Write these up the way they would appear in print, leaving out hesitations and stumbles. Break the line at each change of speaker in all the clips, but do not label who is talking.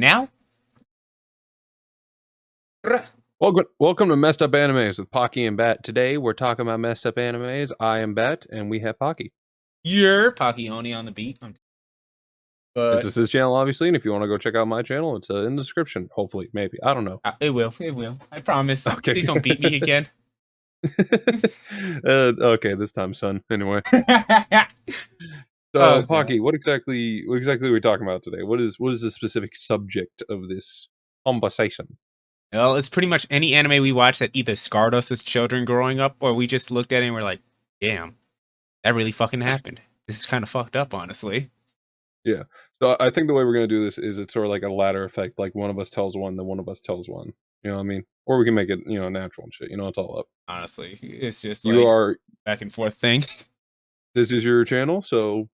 Now?
Welcome to Messed Up Animes with Pocky and Bat. Today we're talking about messed up animes. I am Bat, and we have Pocky.
You're PockyOni on the beat.
This is his channel, obviously, and if you want to go check out my channel, it's in the description. Hopefully, maybe. I don't know.
It will. It will. I promise.
Okay.
Please don't beat me again.
Okay, this time, son. Anyway. So,
Oh,
Pocky, what exactly are we talking about today? What is the specific subject of this conversation?
Well, it's pretty much any anime we watched that either scarred us as children growing up, or we just looked at it and we're like, damn, that really fucking happened. This is kind of fucked up, honestly.
Yeah. So I think the way we're going to do this is it's sort of like a ladder effect. Like one of us tells one, then one of us tells one. You know what I mean? Or we can make it, natural and shit. It's all up.
Honestly, it's just
You are
back and forth thing.
This is your channel, so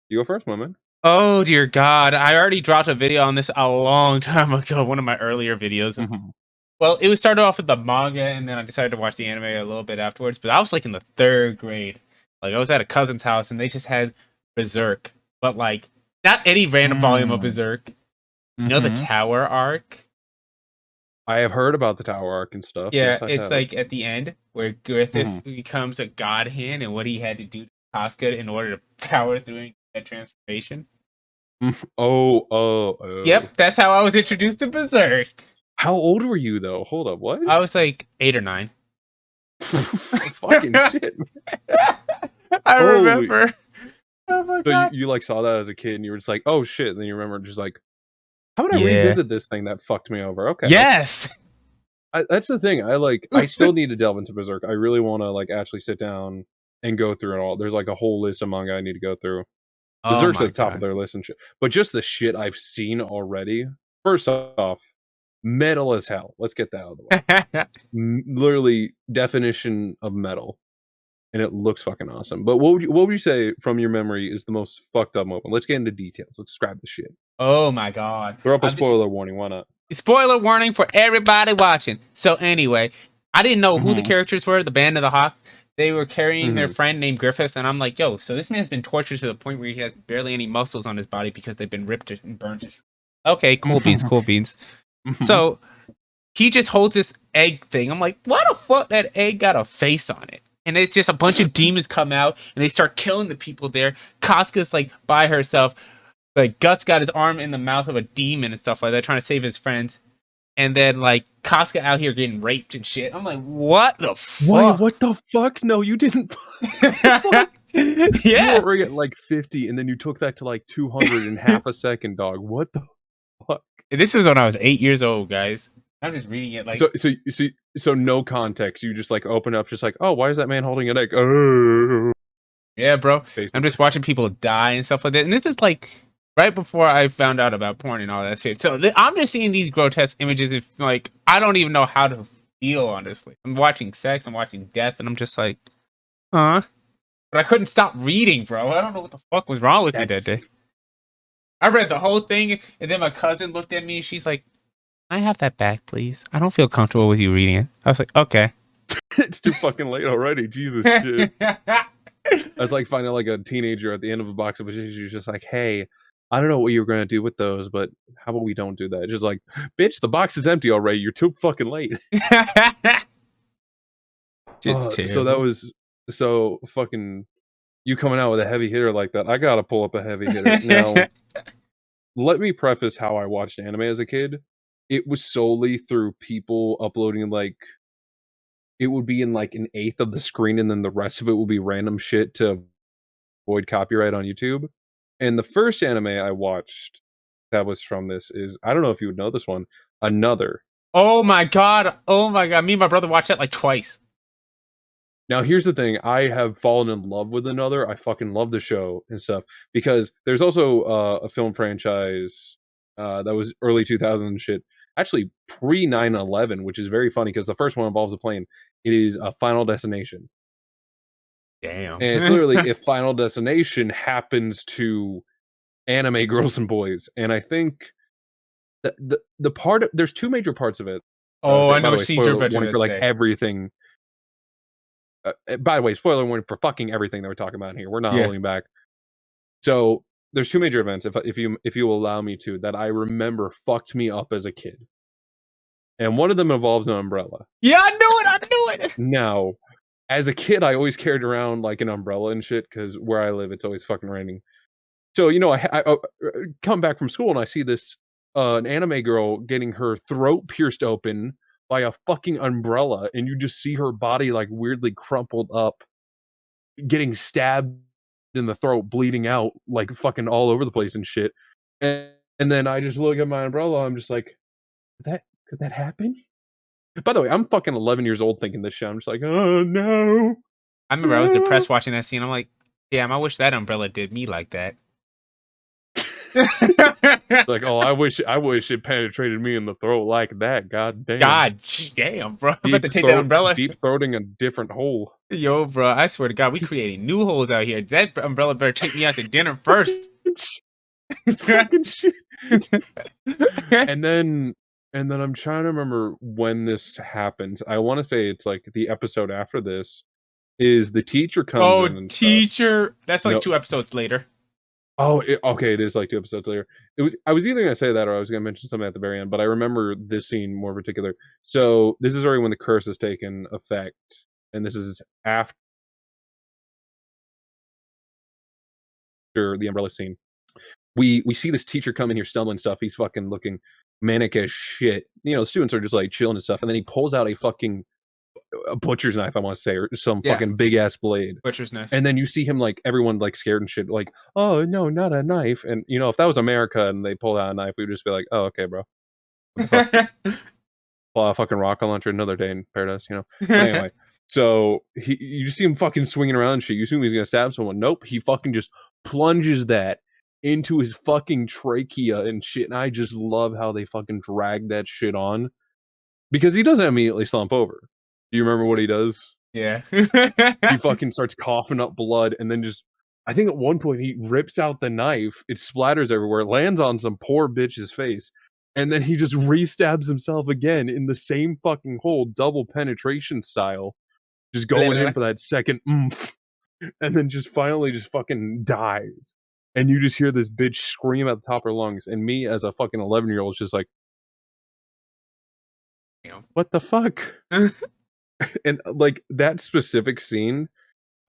you go first, my man.
Oh dear God! I already dropped a video on this a long time ago. One of my earlier videos.
Mm-hmm.
Well, it was started off with the manga, and then I decided to watch the anime a little bit afterwards. But I was like in the 3rd grade. Like I was at a cousin's house, and they just had Berserk, but like not any random volume of Berserk. You know the Tower arc?
I have heard about the Tower arc and stuff.
Yeah, yes, it's like at the end where Griffith becomes a god hand, and what he had to do to Casca in order to power through that transformation.
Oh.
Yep, that's how I was introduced to Berserk.
How old were you though? Hold up, what?
I was like 8 or 9.
Fucking shit.
I remember. Oh my God.
So you like saw that as a kid and you were just like, oh shit, and then you remember just like, how would I revisit this thing that fucked me over? Okay.
Yes.
That's the thing. I still need to delve into Berserk. I really want to like actually sit down and go through it all. There's like a whole list of manga I need to go through. Berserk's at the top of their list and shit. But just the shit I've seen already. First off, metal as hell. Let's get that out of the way. Literally definition of metal. And it looks fucking awesome. But what would you say from your memory is the most fucked up moment? Let's get into details. Let's describe the shit.
Oh my God.
Throw up a spoiler warning. Why not?
Spoiler warning for everybody watching. So anyway, I didn't know who the characters were, the Band of the Hawk. They were carrying their friend named Griffith, and I'm like, yo, so this man's been tortured to the point where he has barely any muscles on his body because they've been ripped and burnt. Okay, cool beans, cool beans. So he just holds this egg thing. I'm like, why the fuck that egg got a face on it? And it's just a bunch of demons come out, and they start killing the people there. Casca's like by herself. Like Guts got his arm in the mouth of a demon and stuff like that, trying to save his friends. And then like Casca out here getting raped and shit. I'm like, what the fuck?
Wait, what the fuck? No, you didn't.
Yeah.
You were at like 50, and then you took that to like 200 in half a second, dog. What the fuck?
This was when I was 8 years old, guys. I'm just reading it like
so no context. You just like open up, just like, oh, why is that man holding an egg? Oh.
Yeah, bro.
Basically.
I'm just watching people die and stuff like that. And this is like right before I found out about porn and all that shit. So I'm just seeing these grotesque images. If like I don't even know how to feel, honestly. I'm watching sex, I'm watching death, and I'm just like, huh? But I couldn't stop reading, bro. I don't know what the fuck was wrong with me that day. I read the whole thing, and then my cousin looked at me, and she's like, "Can I have that back, please? I don't feel comfortable with you reading it." I was like, okay.
It's too fucking late already. Jesus shit. That's like finding like a teenager at the end of a box of potatoes. You're just like, hey, I don't know what you were going to do with those, but how about we don't do that? Just like, bitch, the box is empty already. You're too fucking late. So that was fucking you coming out with a heavy hitter like that. I got to pull up a heavy hitter. Now, let me preface how I watched anime as a kid. It was solely through people uploading like it would be in like an eighth of the screen, and then the rest of it would be random shit to avoid copyright on YouTube. And the first anime I watched that was from this is, I don't know if you would know this one, Another.
Oh my god. Me and my brother watched that like twice.
Now here's the thing, I have fallen in love with Another. I fucking love the show and stuff, because there's also a film franchise that was early 2000s shit, actually pre 9/11, which is very funny because the first one involves a plane. It is a Final Destination.
Damn.
And it's literally if Final Destination happens to anime girls and boys. And I think that the part of, there's two major parts of it.
Oh, I know Caesar warning
for like everything. By the way, spoiler warning for fucking everything that we're talking about here. We're not holding back. So there's two major events, if you allow me to, that I remember fucked me up as a kid. And one of them involves an umbrella.
Yeah, I knew it.
Now, as a kid, I always carried around like an umbrella and shit because where I live, it's always fucking raining. So I come back from school and I see this an anime girl getting her throat pierced open by a fucking umbrella, and you just see her body like weirdly crumpled up, getting stabbed in the throat, bleeding out like fucking all over the place and shit. And then I just look at my umbrella. I'm just like, could that happen? By the way, I'm fucking 11 years old thinking this shit. I'm just like, oh no.
I remember I was depressed watching that scene. I'm like, damn, I wish that umbrella did me like that.
Like, oh, I wish it penetrated me in the throat like that. God damn.
God damn, bro. I'm about to take that umbrella.
Deep throating a different hole.
Yo, bro, I swear to God, we creating new holes out here. That umbrella better take me out to dinner first.
Fucking shit. And then I'm trying to remember when this happens. I want to say it's like the episode after this is the teacher comes in and
teacher.
Stuff.
That's like 2 episodes later.
Oh, okay. It is like 2 episodes later. I was either going to say that or I was going to mention something at the very end, but I remember this scene more particular. So this is already when the curse has taken effect, and this is after the umbrella scene. We see this teacher come in here stumbling stuff. He's fucking looking manic as shit. The students are just like chilling and stuff, and then he pulls out a butcher's knife, I want to say, or some fucking big ass blade.
Butcher's knife.
And then you see him like everyone like scared and shit, like, oh no, not a knife. And if that was America and they pulled out a knife, we would just be like, oh okay, bro. Well, a fucking rocket launcher, another day in paradise, Anyway, so you just see him fucking swinging around and shit. You assume he's gonna stab someone. Nope, he fucking just plunges that into his fucking trachea and shit. And I just love how they fucking drag that shit on because he doesn't immediately slump over. Do you remember what he does?
Yeah.
He fucking starts coughing up blood, and then I think at one point he rips out the knife, it splatters everywhere, it lands on some poor bitch's face, and then he just re-stabs himself again in the same fucking hole, double penetration style, just going in for that second oomph, and then just finally just fucking dies. And you just hear this bitch scream at the top of her lungs, and me as a fucking 11-year-old is just like, what the fuck? And like that specific scene,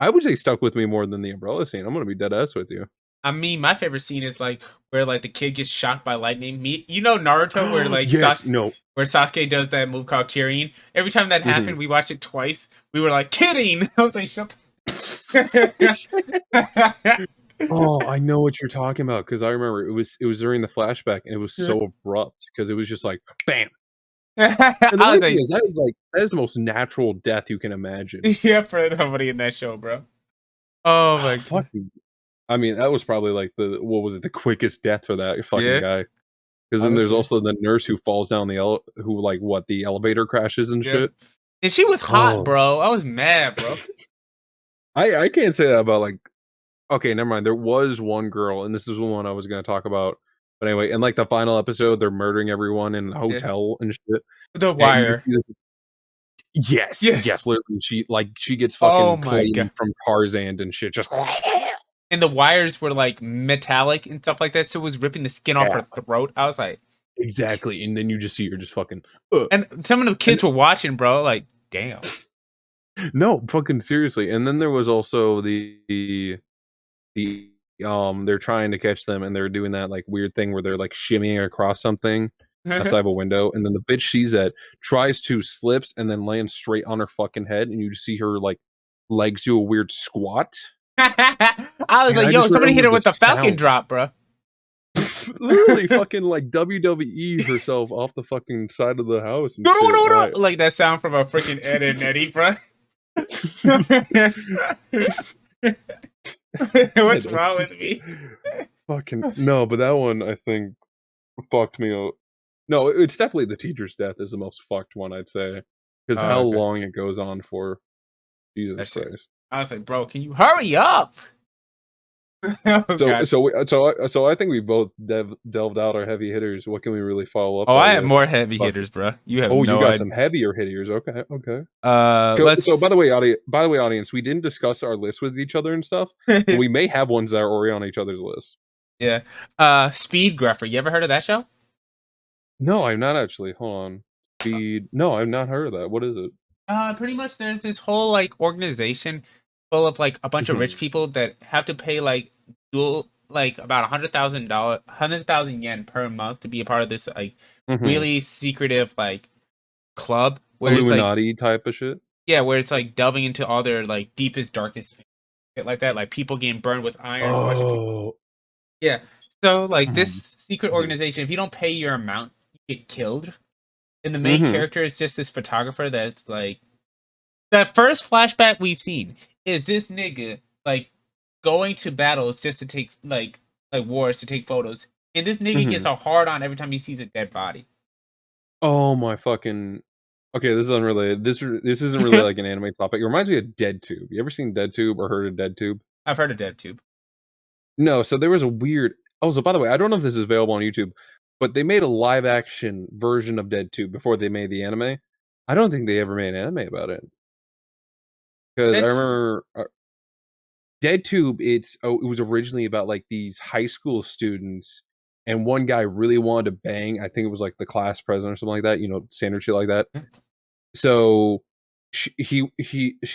I would say stuck with me more than the umbrella scene. I'm gonna be dead ass with you.
I mean, my favorite scene is like where like the kid gets shocked by lightning. Naruto where like where Sasuke does that move called Kirin. Every time that happened, we watched it twice. We were like, kidding. I was like, shut the
Oh, I know what you're talking about because I remember it was during the flashback and it was so abrupt because it was just like bam. And the thing is, that is the most natural death you can imagine.
Yeah, for nobody in that show, bro. Oh my god.
I mean, that was probably like the quickest death for that fucking guy. Because then there's also the nurse who falls down the elevator crashes and shit.
And she was hot, bro. I was mad, bro.
I can't say that about like. Okay, never mind. There was one girl, and this is the one I was going to talk about. But anyway, in like the final episode, they're murdering everyone in a hotel and shit.
The Wire.
Yes. Literally, she gets fucking claimed from Tarzan and shit. Just
and the wires were like metallic and stuff like that, so it was ripping the skin off her throat. I was like,
exactly. And then you just see her just fucking.
And some of the kids were watching, bro. Like, damn.
No, fucking seriously. And then there was also they're trying to catch them and they're doing that like weird thing where they're like shimmying across something outside of a window, and then the bitch sees that, tries to, slips, and then lands straight on her fucking head, and you just see her like legs do a weird squat.
I was like, yo, somebody hit her with the Falcon drop, bro.
Literally fucking like WWE herself off the fucking side of the house. And
shit. Like that sound from a freaking Ed and Eddie, bro. What's wrong with me?
Fucking no, but that one I think fucked me up. No, it's definitely the teacher's death is the most fucked one, I'd say, because how long it goes on for. Jesus Christ!
I was like, bro, can you hurry up?
So I think we both delved out our heavy hitters. What can we really follow up?
Oh, I have more heavy hitters, bro. You have.
You got some heavier hitters. Okay. So by the way, audience, we didn't discuss our list with each other and stuff. But we may have ones that are already on each other's list.
Yeah. Speed Gruffer. You ever heard of that show?
No, I'm not actually. Hold on. Speed. No, I've not heard of that. What is it?
Pretty much there's this whole like organization full of like a bunch of rich
Mhm.
people that have to pay like dual like about $100,000, 100,000 yen per month to be a part of this like
Mhm.
really secretive like club where it's like
Illuminati type of shit.
yeah, where it's like delving into all their like deepest, darkest shit like that, like people getting burned with iron, a bunch of people.
Oh.
Yeah. So like
Mhm.
this secret
Mhm.
organization, if you don't pay your amount, you get killed. And the main
Mhm.
character is just this photographer that's like the first flashback we've seen is this nigga like going to battles just to take like wars to take photos. And this nigga gets
Mhm.
a hard on every time he sees a dead body.
Oh my fucking. Okay, this is unrelated. This isn't really like an anime topic. It reminds me of Dead Tube. You ever seen Dead Tube or heard of Dead Tube?
I've heard of DevTube.
No, so there was a weird. Oh, so by the way, I don't know if this is available on YouTube, but they made a live action version of Dead Tube before they made the anime. I don't think they ever made an anime about it because I
DevTube.
remember Dead Tube. It was originally about like these high school students, and one guy really wanted to bang. I think it was like the class president or something like that. You know, standard shit like that. So she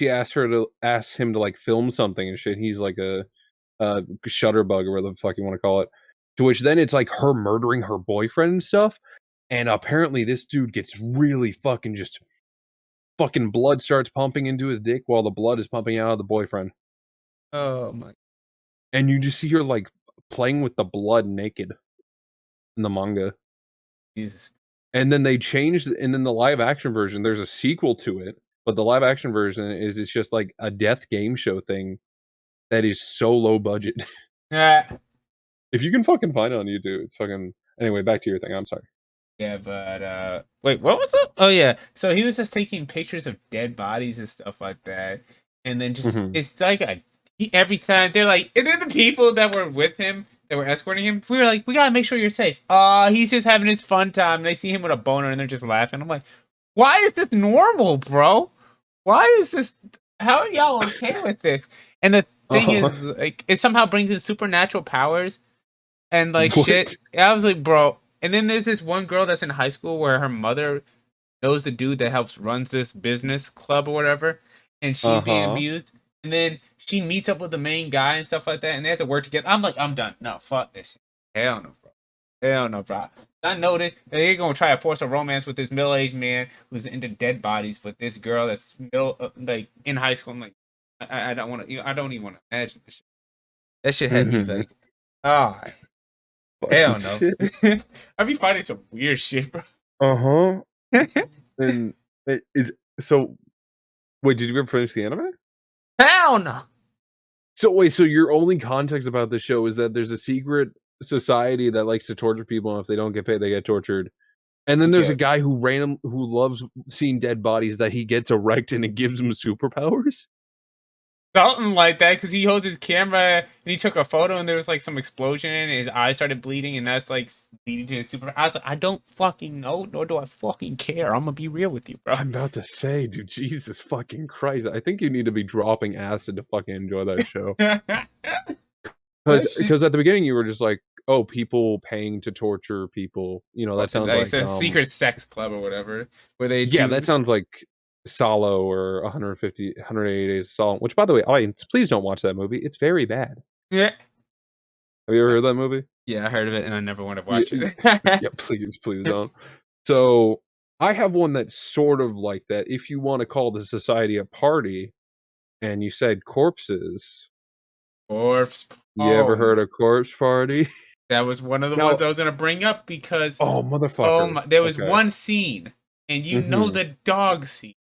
asked him to like film something and shit. He's like a Shutterbug or whatever the fuck you want to call it. To which then it's like her murdering her boyfriend and stuff. And apparently this dude gets really fucking just fucking blood starts pumping into his dick while the blood is pumping out of the boyfriend.
Oh my
And you just see her like playing with the blood naked in the manga.
Jesus.
And then they changed and then the live action version, there's a sequel to it, but the live action version is it's just like a death game show thing that is so low budget.
Yeah.
If you can fucking find it on YouTube, it's fucking anyway, back to your thing. I'm sorry.
Yeah, but wait, what was it? Oh yeah. So he was just taking pictures of dead bodies and stuff like that. And then just
Mhm.
it's like every time they're like and then the people that were with him that were escorting him, we were like, we gotta make sure you're safe. He's just having his fun time. And they see him with a boner and they're just laughing. I'm like, why is this normal, bro? Why is this how are y'all okay with this? And the thing
Uh-huh.
is, like, it somehow brings in supernatural powers and like shit.
What?
I was like, bro. And then there's this one girl that's in high school where her mother knows the dude that helps runs this business club or whatever, and she's being
Uh-huh.
abused. And then she meets up with the main guy and stuff like that, and they have to work together. I'm like, I'm done. No, fuck this shit. Hell no, bro. Hell no, bro. I know that they're gonna try to force a romance with this middle-aged man who's into dead bodies with this girl that's like in high school. I'm like, I don't want to. I don't even want to imagine this shit. That shit had me
Mhm.
like, oh
Fucking
hell no.
shit.
I be finding some weird shit, bro.
Uh-huh. And it's so wait, did you ever finish the anime?
Hell no.
So wait, so your only context about the show is that there's a secret society that likes to torture people, and if they don't get paid, they get tortured. And then there's a
Yeah,
guy who loves seeing dead bodies that he gets erect and it gives him superpowers?
something like that. Because he holds his camera and he took a photo, and there was like some explosion, and his eye started bleeding, and that's like leading to his super. I was like, I don't fucking know, nor do I fucking care. I'm gonna be real with you, bro.
I'm about to say, dude, Jesus fucking Christ. I think you need to be dropping acid to fucking enjoy that show.
that
Because
shit.
at the beginning you were just like, "Oh, people paying to torture people." You know, that sounds
Like it's
like
a secret sex club or whatever, where they
yeah, that
do.
sounds like Solo or 180 Days of Solo. Which, by the way, audience, please don't watch that movie. It's very bad.
Yeah,
Have you ever heard that movie?
yeah, I heard of it, and I never want to
Yeah,
watch it.
yeah, please don't. So I have one that's sort of like that. If you want to call the society a party, and you said corpses,
Corpse.
you ever
Oh
heard
my.
of Corpse Party?
That was one of the ones
Now,
I was gonna bring up because
oh
oh
motherfucker.
my, there was
Okay.
one scene, and you know
Hmm.
the dog scene,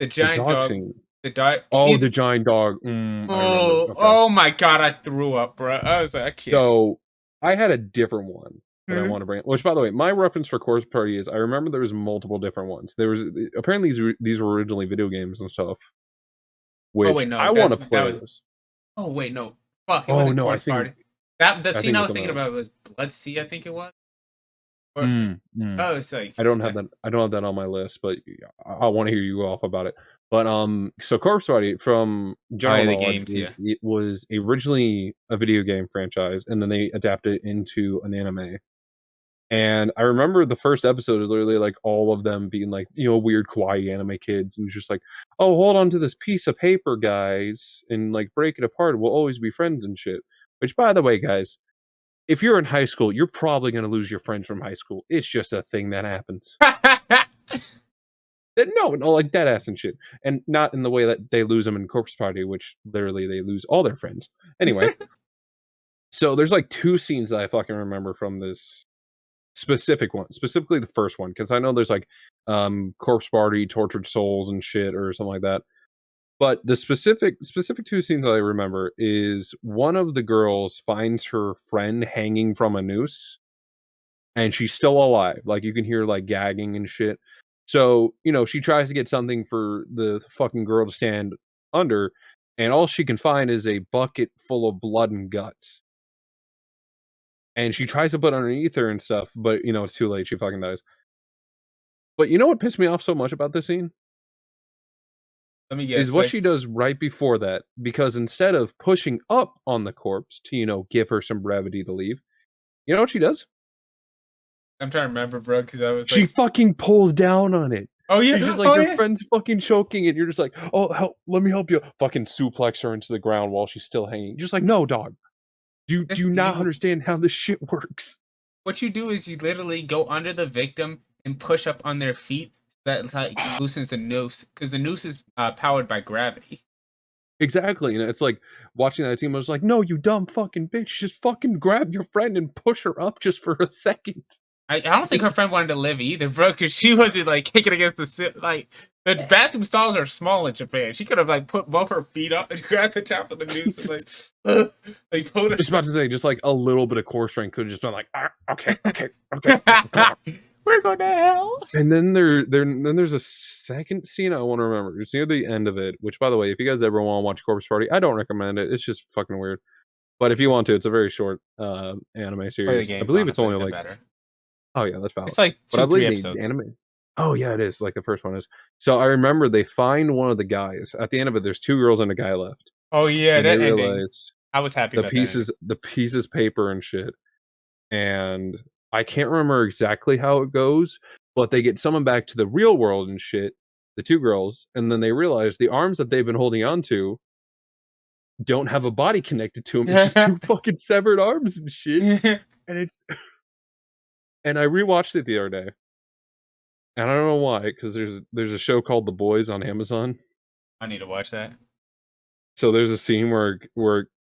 the
The
giant
dog
dog,
scene.
the dog.
Oh, the giant dog. I remember.
Oh,
Okay.
oh my god, I threw up, bro. I was like, I can't.
So I had a different one that I
Mhm.
want to bring. Which, by the way, my reference for Corpse Party is I remember there was multiple different ones. There was apparently these were originally video games and stuff,
Oh
which
wait, no,
I want
that's
to
that
play
was.
those.
Oh wait, no, fuck, it
Oh
wasn't
no,
Corpse Party. That the
I
scene
think
I
it
was
was
thinking
another one.
about was Blood Sea, I think it was. Or
Mm.
oh, it's like
I don't have that. I don't have that on my list, but I want to hear you go off about it. But so Corpse Party from general
the
knowledge
games,
is
yeah.
it was originally a video game franchise, and then they adapted it into an anime. And I remember the first episode is literally like all of them being like, weird kawaii anime kids, and just like, oh, hold on to this piece of paper, guys, and like break it apart. We'll always be friends and shit. Which, by the way, guys, if you're in high school, you're probably gonna lose your friends from high school. It's just a thing that happens. No, like dead ass and shit, and not in the way that they lose them in Corpse Party, which literally they lose all their friends. Anyway, so there's like two scenes that I fucking remember from this specific one, specifically the first one, because I know there's like Corpse Party, Tortured Souls, and shit or something like that. But the specific two scenes I remember is one of the girls finds her friend hanging from a noose, and she's still alive. Like you can hear like gagging and shit. So, she tries to get something for the fucking girl to stand under, and all she can find is a bucket full of blood and guts. And she tries to put underneath her and stuff, but it's too late. She fucking dies. But you know what pissed me off so much about this scene?
Let me guess.
Is what she does right before that. Because instead of pushing up on the corpse to, give her some brevity to leave, you know what she does?
I'm trying to remember, bro, because I was
she fucking pulls down on it.
Oh yeah,
she's just like, your friend's fucking choking, and you're just like, oh, help, let me help you. Fucking suplex her into the ground while she's still hanging. Just like, no, dog. Do you not understand how this shit works?
What you do is you literally go under the victim and push up on their feet. That like loosens the noose, because the noose is powered by gravity.
Exactly, and it's like watching that team. I was like, no, you dumb fucking bitch, just fucking grab your friend and push her up just for a second.
I don't think her friend wanted to live either, bro, because she wasn't like kicking against the bathroom stalls are small in Japan. She could have like put both her feet up and grabbed the top of the noose and like pulled her.
I was about to say, just like a little bit of core strength could have just been like, okay.
We're going to hell.
And then there's a second scene I want to remember. It's near the end of it, which, by the way, if you guys ever want to watch Corpse Party, I don't recommend it. It's just fucking weird. But if you want to, it's a very short anime series. I believe it's only like better. Oh yeah, that's valid.
It's like 2-3 episodes.
The anime. Oh yeah, it is. Like the first one is. So I remember they find one of the guys at the end of it. There's 2 girls and a guy left.
Oh yeah,
and
that
they
ending. I was happy.
The pieces paper and shit. And I can't remember exactly how it goes, but they get summoned back to the real world and shit. The 2 girls, and then they realize the arms that they've been holding on to don't have a body connected to them. It's just 2 fucking severed arms and shit. And it's. And I rewatched it the other day, and I don't know why, because there's a show called The Boys on Amazon.
I need to watch that.
So there's a scene where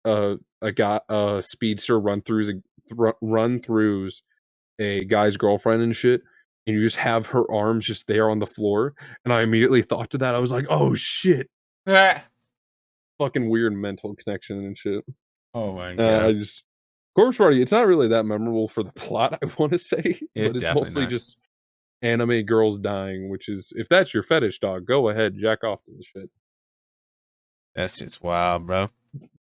a speedster run throughs a guy's girlfriend and shit, and you just have her arms just there on the floor, and I immediately thought to that. I was like, oh shit, fucking weird mental connection and shit.
Oh my god,
Corpse Party, it's not really that memorable for the plot, I want to say, but it's mostly just anime girls dying, which is, if that's your fetish, dog, go ahead, jack off to the shit.
That's just wild, bro.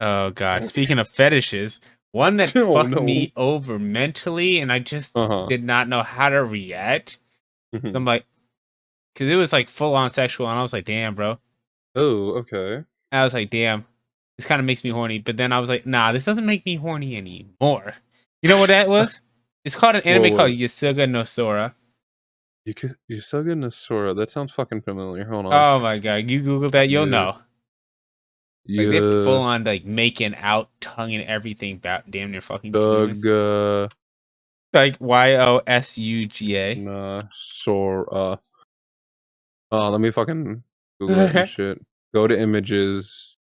Oh god, speaking of fetishes, one that fucked me over mentally, and I just did not know how to react. I'm like, because it was like full on sexual, and I was like, damn, bro.
Oh, okay.
I was like, damn. This kind of makes me horny, but then I was like, nah, this doesn't make me horny anymore. You know what that was? It's called an anime called Yasuga no Sora.
Yasuga no Sora. That sounds fucking familiar. Hold on.
Oh my god, you Google that, you'll know. Like they're full on like making out, tongue and everything, about damn near fucking. Like YOSUGA.
Nah, Sora. Let me fucking Google it and shit. Go to images.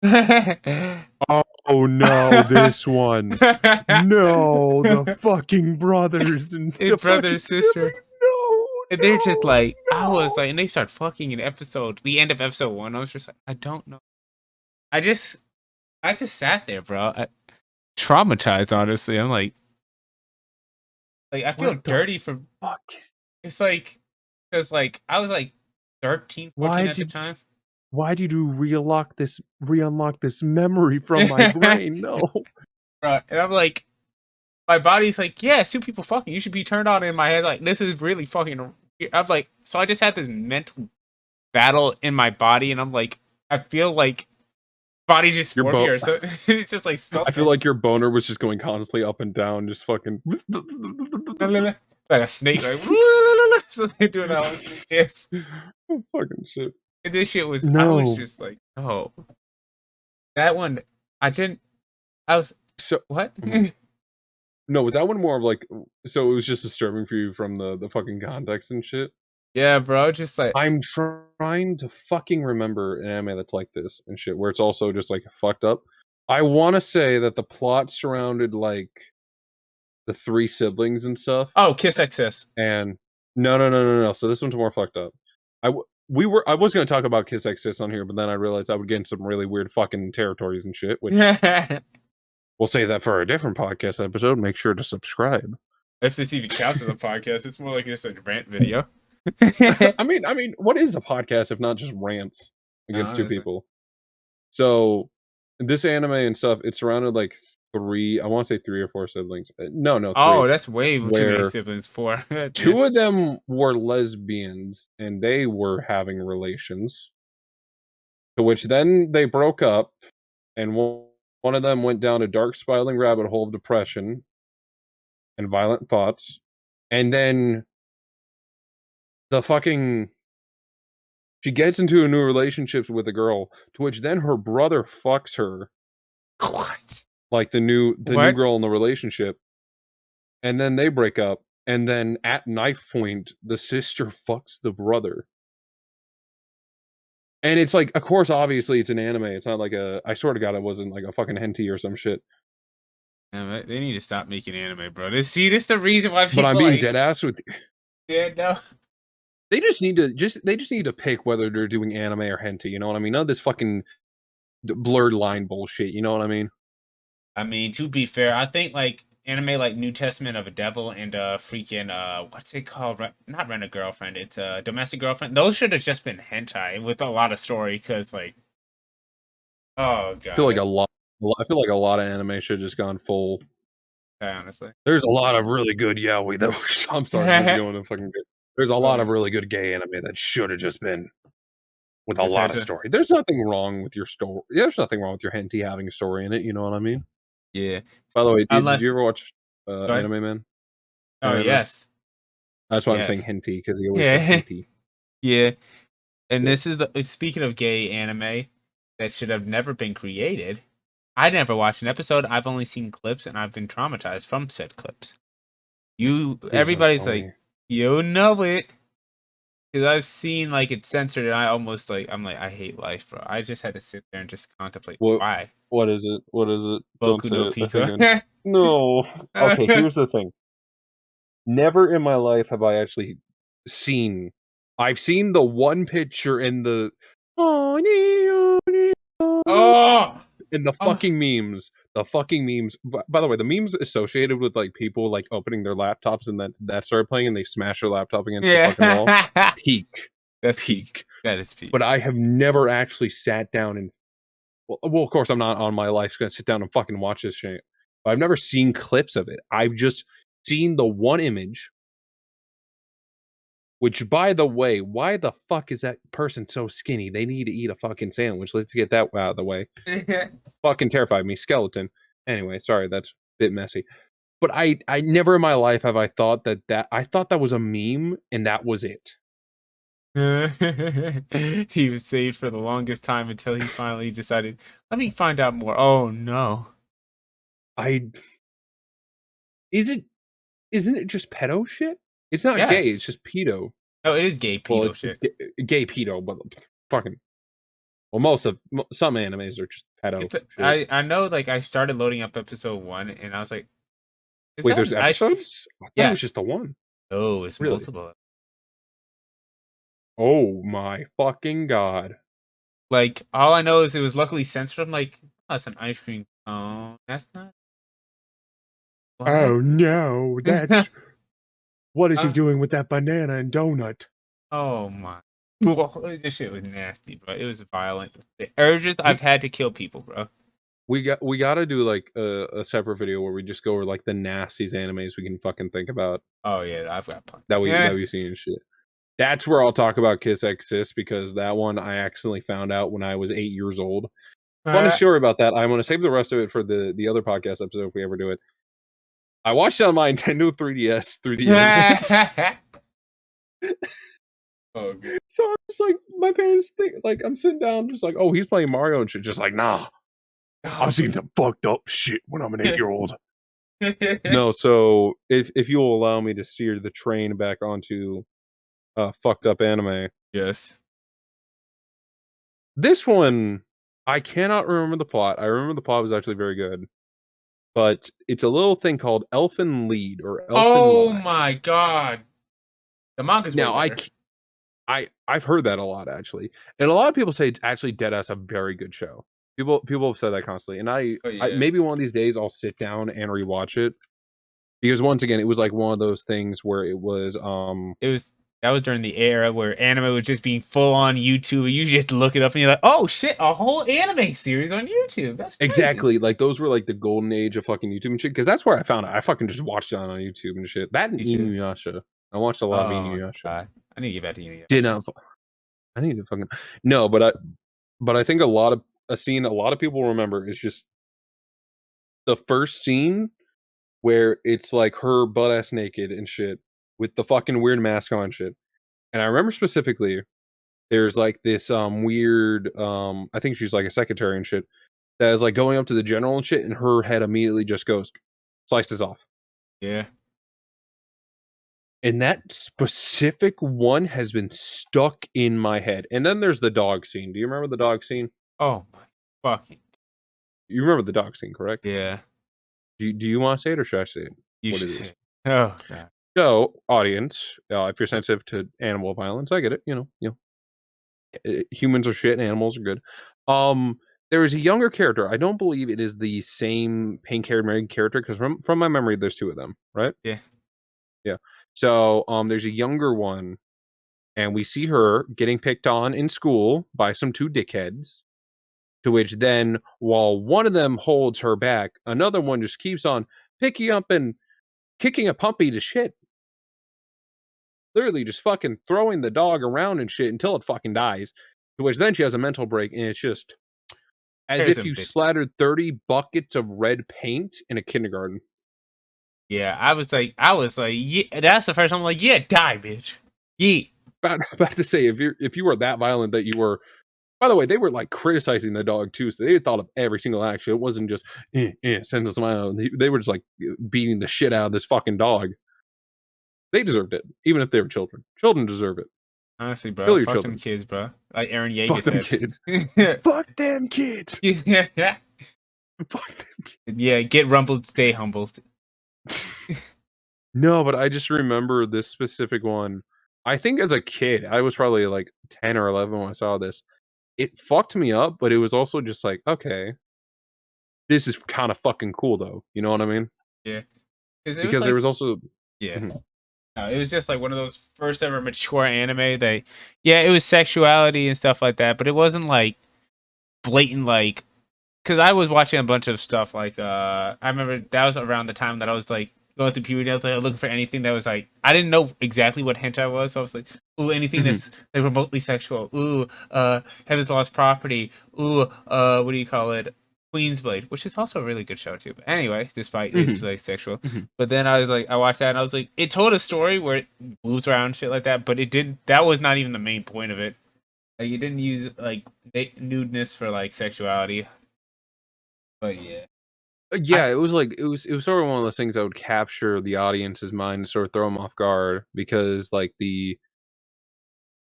Oh no, this one. No, the fucking brothers and the
brother sister.
No,
and they're just like, I was like, and they start fucking in the end of episode 1. I was just like, I don't know. I just sat there, bro. Traumatized, honestly. I'm like I feel dirty for.
Fuck.
It's like, because like I was like 13, 14 at the time.
Why did you re-unlock this memory from my brain? No.
Right. And I'm like, my body's like, yeah, 2 people fucking. You should be turned on. In my head, like, this is really fucking. I'm like, so I just had this mental battle in my body, and I'm like, I feel like body dysmorphia, so it's just like
I feel like your boner was just going constantly up and down, just fucking
like a snake, like so they do that whole snake dance.
Fucking shit.
And this shit was, I was
No.
just like, oh, that one, I didn't. I was
So
what?
No, was that one more of like? So it was just disturbing for you from the fucking context and shit.
Yeah, bro, just like
I'm trying to fucking remember an anime that's like this and shit, where it's also just like fucked up. I want to say that the plot surrounded like the 3 siblings and stuff.
oh, Kiss XS.
And no. So this one's more fucked up. I was gonna talk about Kiss Exist on here, but then I realized I would get in some really weird fucking territories and shit. Which we'll save that for a different podcast episode. Make sure to subscribe.
If this even counts as a podcast, it's more like just a rant video.
I mean, what is a podcast if not just rants against 2 people? So this anime and stuff, it's surrounded like 3. I want to say 3 or 4 siblings. No, 3.
Oh, that's way too many siblings. 4.
2 of them were lesbians, and they were having relations. To which then they broke up, and one of them went down a dark spiraling rabbit hole of depression and violent thoughts, and then she gets into a new relationship with a girl, to which then her brother fucks her.
What?
Like the new girl in the relationship, and then they break up, and then at knife point, the sister fucks the brother. And it's like, of course, obviously, it's an anime. It's not like I swear to God, it wasn't like a fucking hentai or some shit.
Yeah, they need to stop making anime, bro. This is the reason why people.
But I'm being dead ass with you.
Yeah, no.
They just need to pick whether they're doing anime or hentai. You know what I mean? None of this fucking blurred line bullshit. You know what I mean?
I mean, to be fair, I think like anime like New Testament of a Devil and freaking what's it called? Not Rent a Girlfriend. It's Domestic Girlfriend. Those should have just been hentai with a lot of story, because like, oh god,
I feel like a lot of anime should have just gone full.
Honestly,
there's a lot of really good yaoi that I'm sorry, this is going to fucking good. There's a lot of really good gay anime that should have just been with a lot of story. There's nothing wrong with your story. There's nothing wrong with your hentai having a story in it. You know what I mean?
Yeah.
By the way, did you ever watch Anime Man?
Oh yes.
That's why I'm saying hentai, because he always says hentai.
Yeah. And this is speaking of gay anime that should have never been created. I never watched an episode. I've only seen clips, and I've been traumatized from said clips. Everybody's like, you know it. Because I've seen like it's censored, and I'm like, I hate life, bro. I just had to sit there and just contemplate why.
What is it?
Boku no Pico.
No. Okay, here's the thing. Never in my life have I actually seen. I've seen the one picture in the in the fucking memes. The fucking memes. By the way, the memes associated with like people like opening their laptops and that started playing and they smash their laptop against the fucking wall. Peak.
That's peak. That is peak.
But I have never actually sat down and well, of course I'm not on my life's gonna sit down and fucking watch this shit. But I've never seen clips of it. I've just seen the one image. Which, by the way, why the fuck is that person so skinny? They need to eat a fucking sandwich. Let's get that out of the way. Fucking terrified me. Skeleton. Anyway, sorry, that's a bit messy. But I never in my life have I thought I thought that was a meme and that was it.
He was saved for the longest time until he finally decided, let me find out more. Oh no.
Isn't it just pedo shit? It's not gay, it's just pedo.
Oh, it is gay pedo shit.
It's gay pedo, but fucking. Well, some animes are just pedo.
I know, like, I started loading up episode 1, and I was like,
wait, there's episodes? I thought it was just the one.
Oh, it's multiple.
Oh my fucking god.
Like, all I know is it was luckily censored. I'm like, oh, that's an ice cream cone. That's not.
What? Oh no, that's. What is he doing with that banana and donut?
Oh my. This shit was nasty, bro. It was violent. The urges I've had to kill people, bro.
We gotta do like a separate video where we just go over like the nastiest animes we can fucking think about.
Oh yeah, I've got plenty.
That we've seen and shit. That's where I'll talk about Kiss X Sis, because that one I accidentally found out when I was 8 years old. Funny story about that. I'm going to save the rest of it for the other podcast episode if we ever do it. I watched it on my Nintendo 3DS through the internet.
Oh, good.
So I'm just like, my parents think, like, I'm sitting down just like, oh, he's playing Mario and shit. Just like, nah, I've seen some fucked up shit when I'm an 8-year-old. No, so if you will allow me to steer the train back onto fucked up anime.
Yes.
This one, I cannot remember the plot. I remember the plot was actually very good. But it's a little thing called Elfen Lied or Elfen
Oh
Lied.
my god. The manga's
Now,
way better.
I've heard that a lot, actually. And a lot of people say it's actually deadass a very good show. People have said that constantly. And I maybe one of these days I'll sit down and rewatch it. Because once again, it was like one of those things where it was
that was during the era where anime was just being full on YouTube. You just look it up and you're like, oh shit, a whole anime series on YouTube. That's crazy.
Exactly. Like those were like the golden age of fucking YouTube and shit. Because that's where I found it. I fucking just watched it on YouTube and shit. That and Inuyasha. I watched a lot of Inuyasha.
God. I need to get back to Inuyasha.
Did not. I need to fucking no, but I think a scene a lot of people remember is just the first scene where it's like her butt ass naked and shit with the fucking weird mask on and shit. And I remember specifically there's like this weird I think she's like a secretary and shit that is like going up to the general and shit, and her head immediately just goes slices off.
Yeah.
And that specific one has been stuck in my head. And then there's the dog scene. Do you remember the dog scene?
Oh my fucking.
You remember the dog scene, correct?
Yeah.
Do you want to say it or should I say it?
You should say it. Oh god.
So, audience, if you're sensitive to animal violence, I get it. You know, humans are shit and animals are good. There is a younger character. I don't believe it is the same pink-haired main character because from my memory, there's two of them, right?
Yeah.
Yeah. So, there's a younger one, and we see her getting picked on in school by some two dickheads. To which then, while one of them holds her back, another one just keeps on picking up and kicking a puppy to shit. Literally just fucking throwing the dog around and shit until it fucking dies. To which then she has a mental break, and it's just as if you splattered 30 buckets of red paint in a kindergarten.
Yeah, I was like, yeah, that's the first time I'm like, yeah, die, bitch. Yeet.
About to say, if you were that violent that you were. By the way, they were like criticizing the dog too, so they thought of every single action. It wasn't just send a smile. They were just like beating the shit out of this fucking dog. They deserved it, even if they were children. Children deserve it.
Honestly, bro, fuck them kids, bro. Like Aaron Yeager
fuck them kids. Fuck them kids.
Yeah.
Fuck them kids.
Yeah, get rumbled, stay humbled.
No, but I just remember this specific one. I think as a kid, I was probably like 10 or 11 when I saw this. It fucked me up, but it was also just like, okay, this is kind of fucking cool, though. You know what I mean?
Yeah.
Because there was also...
Yeah. Mm-hmm. No, it was just like one of those first ever mature anime that, yeah, it was sexuality and stuff like that, but it wasn't like blatant, like, because I was watching a bunch of stuff like, I remember that was around the time that I was like going through puberty. I was like looking for anything that was like, I didn't know exactly what hentai was, so I was like, ooh, anything that's like remotely sexual. Ooh, Heaven's Lost Property. Ooh, what do you call it? Queen's Blade, which is also a really good show too. But anyway, despite it's like sexual. But then I was like, I watched that and I was like, it told a story where it moves around and shit like that, but it didn't. That was not even the main point of it. Like, it didn't use like nudeness for like sexuality. But yeah.
Yeah, it was sort of one of those things that would capture the audience's mind and sort of throw them off guard because like the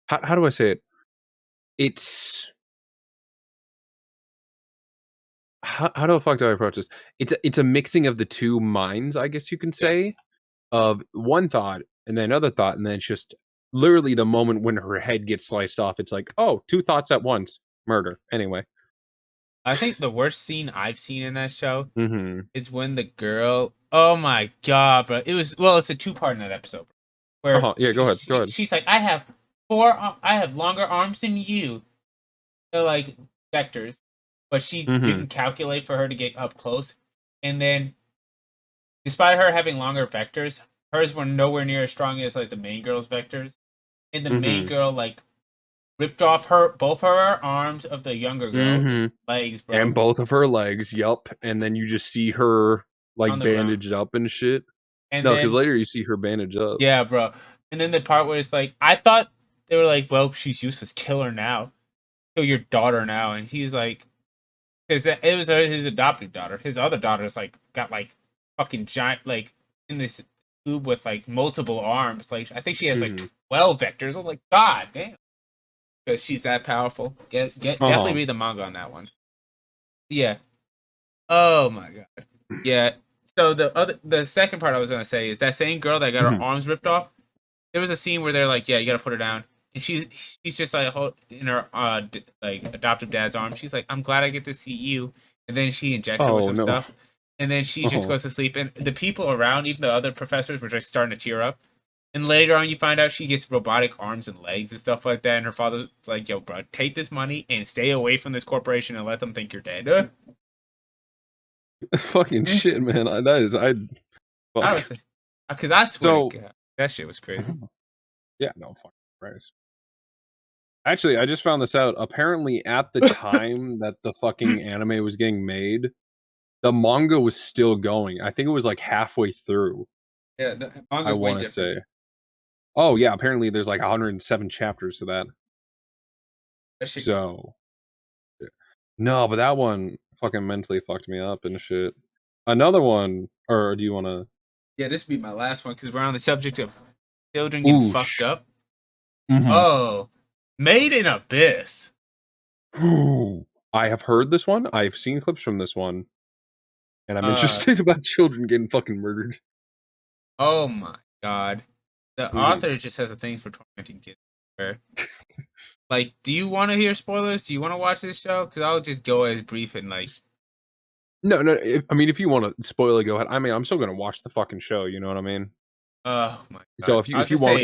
how do I say it? It's how the fuck do I approach this? It's a mixing of the two minds, I guess you can say, of one thought and then another thought, and then it's just literally the moment when her head gets sliced off. It's like, oh, two thoughts at once, murder. Anyway,
I think the worst scene I've seen in that show is when the girl. Oh my god, bro! It's a 2-part in that episode. Where
go ahead.
She's like, I have longer arms than you. They're like vectors. But she didn't calculate for her to get up close. And then, despite her having longer vectors, hers were nowhere near as strong as like the main girl's vectors. and the main girl like ripped off both her arms of the younger girl legs, bro,
and both of her legs. Yup, and then you just see her like bandaged up and shit.
And
no, because later you see her bandaged up.
Yeah, bro. And then the part where it's like, I thought they were like, well, she's useless. Kill her now. Kill your daughter now. And he's like, because it was his adopted daughter. His other daughter's like got like fucking giant, like in this tube with like multiple arms. Like I think she has like 12 vectors. I'm like, God damn, because she's that powerful. Definitely read the manga on that one. Yeah. Oh my god. Yeah. So the second part I was gonna say is that same girl that got her arms ripped off. There was a scene where they're like, "Yeah, you gotta put her down," and she's just like in her like adoptive dad's arms. She's like, "I'm glad I get to see you," and then she injects her with some stuff, and then she just goes to sleep. And the people around, even the other professors, were just starting to tear up. And later on, you find out she gets robotic arms and legs and stuff like that. And her father's like, "Yo, bro, take this money and stay away from this corporation and let them think you're dead."
Fucking shit, man.
Honestly, because I swear, God, that shit was crazy.
Yeah, no fucking Christ. Actually, I just found this out. Apparently, at the time that the fucking anime was getting made, the manga was still going. I think it was like halfway through.
Yeah, the manga's
I want to say. Oh yeah, apparently there's like 107 chapters to that. So, no, but that one fucking mentally fucked me up and shit. Another one, or do you want to?
Yeah, this would be my last one because we're on the subject of children getting fucked up. Oh, Made in Abyss.
I have heard this one. I've seen clips from this one, and I'm interested about children getting fucking murdered.
Oh my god, the author just has a thing for tormenting kids. Like, do you want to hear spoilers? Do you want to watch this show? Because I'll just go as brief and like.
No. I mean, if you want to spoil it, go ahead. I mean, I'm still gonna watch the fucking show. You know what I mean?
Oh my god.
So if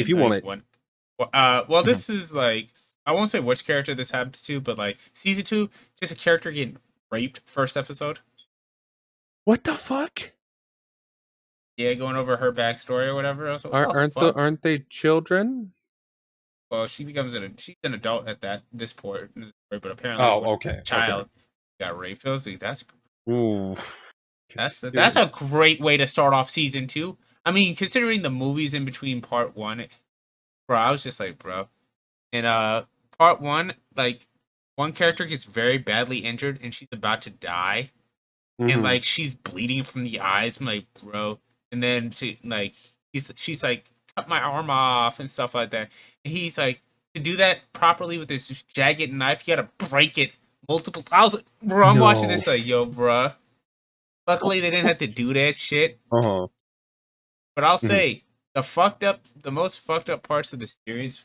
you want it.
Well, this is like, I won't say which character this happens to, but like season 2, just a character getting raped first episode.
What the fuck?
Yeah, going over her backstory or whatever. Also,
aren't they children?
Well, she's an adult at this point, but apparently, child got raped. That's that's a great way to start off season 2. I mean, considering the movies in between part 1, bro, I was just like, bro. In part 1, like one character gets very badly injured and she's about to die, and like she's bleeding from the eyes. I'm like, bro, and then she's like, cut my arm off and stuff like that. And he's like, to do that properly with this jagged knife, you gotta break it multiple. I was like, bro, I'm watching this like, yo, bro. Luckily, they didn't have to do that shit. But I'll say the most fucked up parts of the series.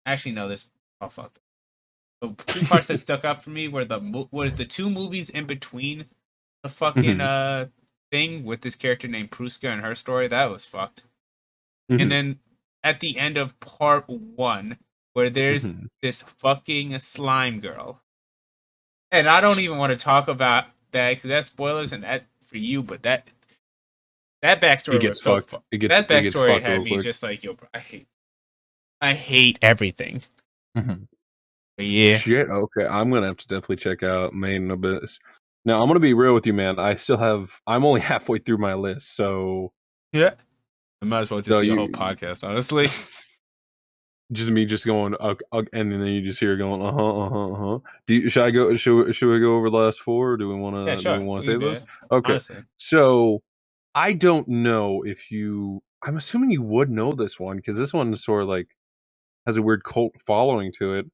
Actually, no, this all fucked up. The 2 parts that stuck up for me were the 2 movies in between the fucking thing with this character named Pruska and her story. That was fucked. And then at the end of part 1, where there's this fucking slime girl, and I don't even want to talk about that because that's spoilers and that for you, but that backstory
gets fucked.
That backstory had me just like, yo, bro, I hate everything. But yeah.
Shit. Okay, I'm gonna have to definitely check out Made in Abyss. Now, I'm gonna be real with you, man. I'm only halfway through my list, so
yeah. I might as well just be a whole podcast, honestly.
Just me just going, and then you just hear going, Should I go? Should we go over the last 4? Or do we want to?
Yeah, sure.
Do we want to save those?
It.
Okay.
Honestly.
So I don't know if you. I'm assuming you would know this one because this one sort of like has a weird cult following to it.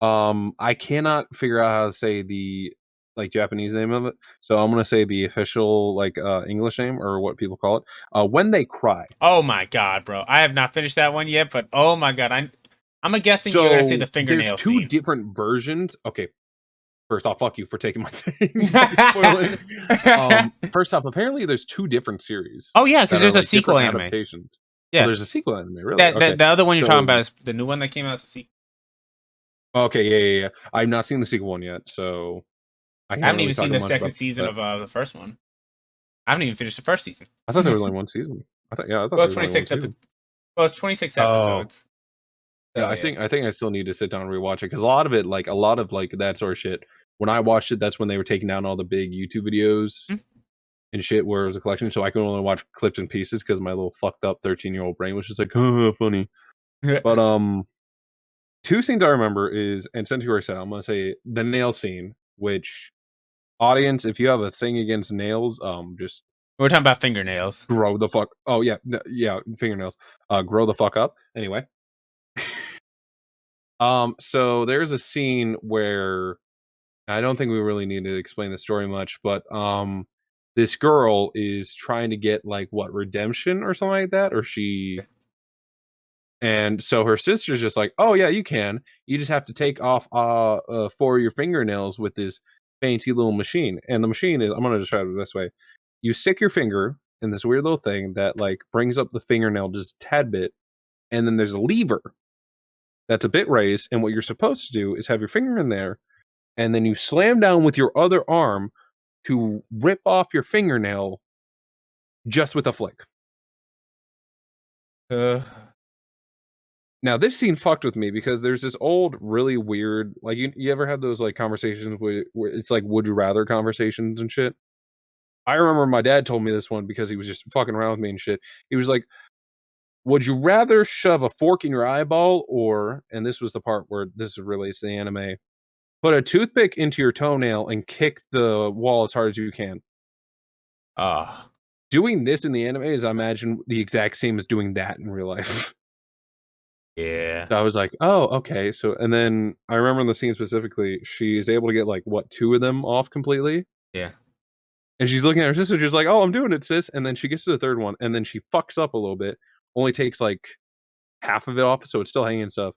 I cannot figure out how to say the like Japanese name of it, so I'm gonna say the official like English name or what people call it. When They Cry.
Oh my god, bro! I have not finished that one yet, but oh my god, I'm guessing you're gonna say the fingernail.
There's 2 different versions. Okay, first off, fuck you for taking my thing. First off, apparently there's 2 different series.
Oh yeah, because there's a sequel anime.
Adaptations. Yeah, there's a sequel anime. Really?
The other one you're talking about is the new one that came out as a sequel.
Okay, yeah. I've not seen the sequel one yet, so
I haven't even seen the second season of the first one. I haven't even finished the first season.
I thought there was only one season. I thought
well, it's 26 episodes.
Yeah, I think I still need to sit down and rewatch it because a lot of it, like that sort of shit. When I watched it, that's when they were taking down all the big YouTube videos and shit where it was a collection, so I could only watch clips and pieces because my little fucked up 13-year-old brain was just like, oh, funny. But two scenes I remember is, and since you already said, I'm gonna say the nail scene. Which audience, if you have a thing against nails, just
we're talking about fingernails.
grow the fuck. Oh yeah, yeah, fingernails. Grow the fuck up. Anyway. So there's a scene where I don't think we really need to explain the story much, but this girl is trying to get like what redemption or something like that, or she, and so her sister's just like, oh yeah, you can. You just have to take off 4 of your fingernails with this fancy little machine, and the machine is, I'm gonna describe it this way: you stick your finger in this weird little thing that like brings up the fingernail just a tad bit, and then there's a lever that's a bit raised, and what you're supposed to do is have your finger in there, and then you slam down with your other arm to rip off your fingernail just with a flick. Now this scene fucked with me because there's this old, really weird, like you ever have those like conversations where it's like would you rather conversations and shit. I remember my dad told me this one because he was just fucking around with me and shit. He was like, would you rather shove a fork in your eyeball or, and this was the part where this relates to the anime, put a toothpick into your toenail and kick the wall as hard as you can? Doing this in the anime is, I imagine, the exact same as doing that in real life.
Yeah.
So I was like, oh, okay. So, and then I remember in the scene specifically, she's able to get like what, 2 of them off completely.
Yeah.
And she's looking at her sister, just like, oh, I'm doing it, sis. And then she gets to the third one, and then she fucks up a little bit. Only takes like half of it off, so it's still hanging stuff.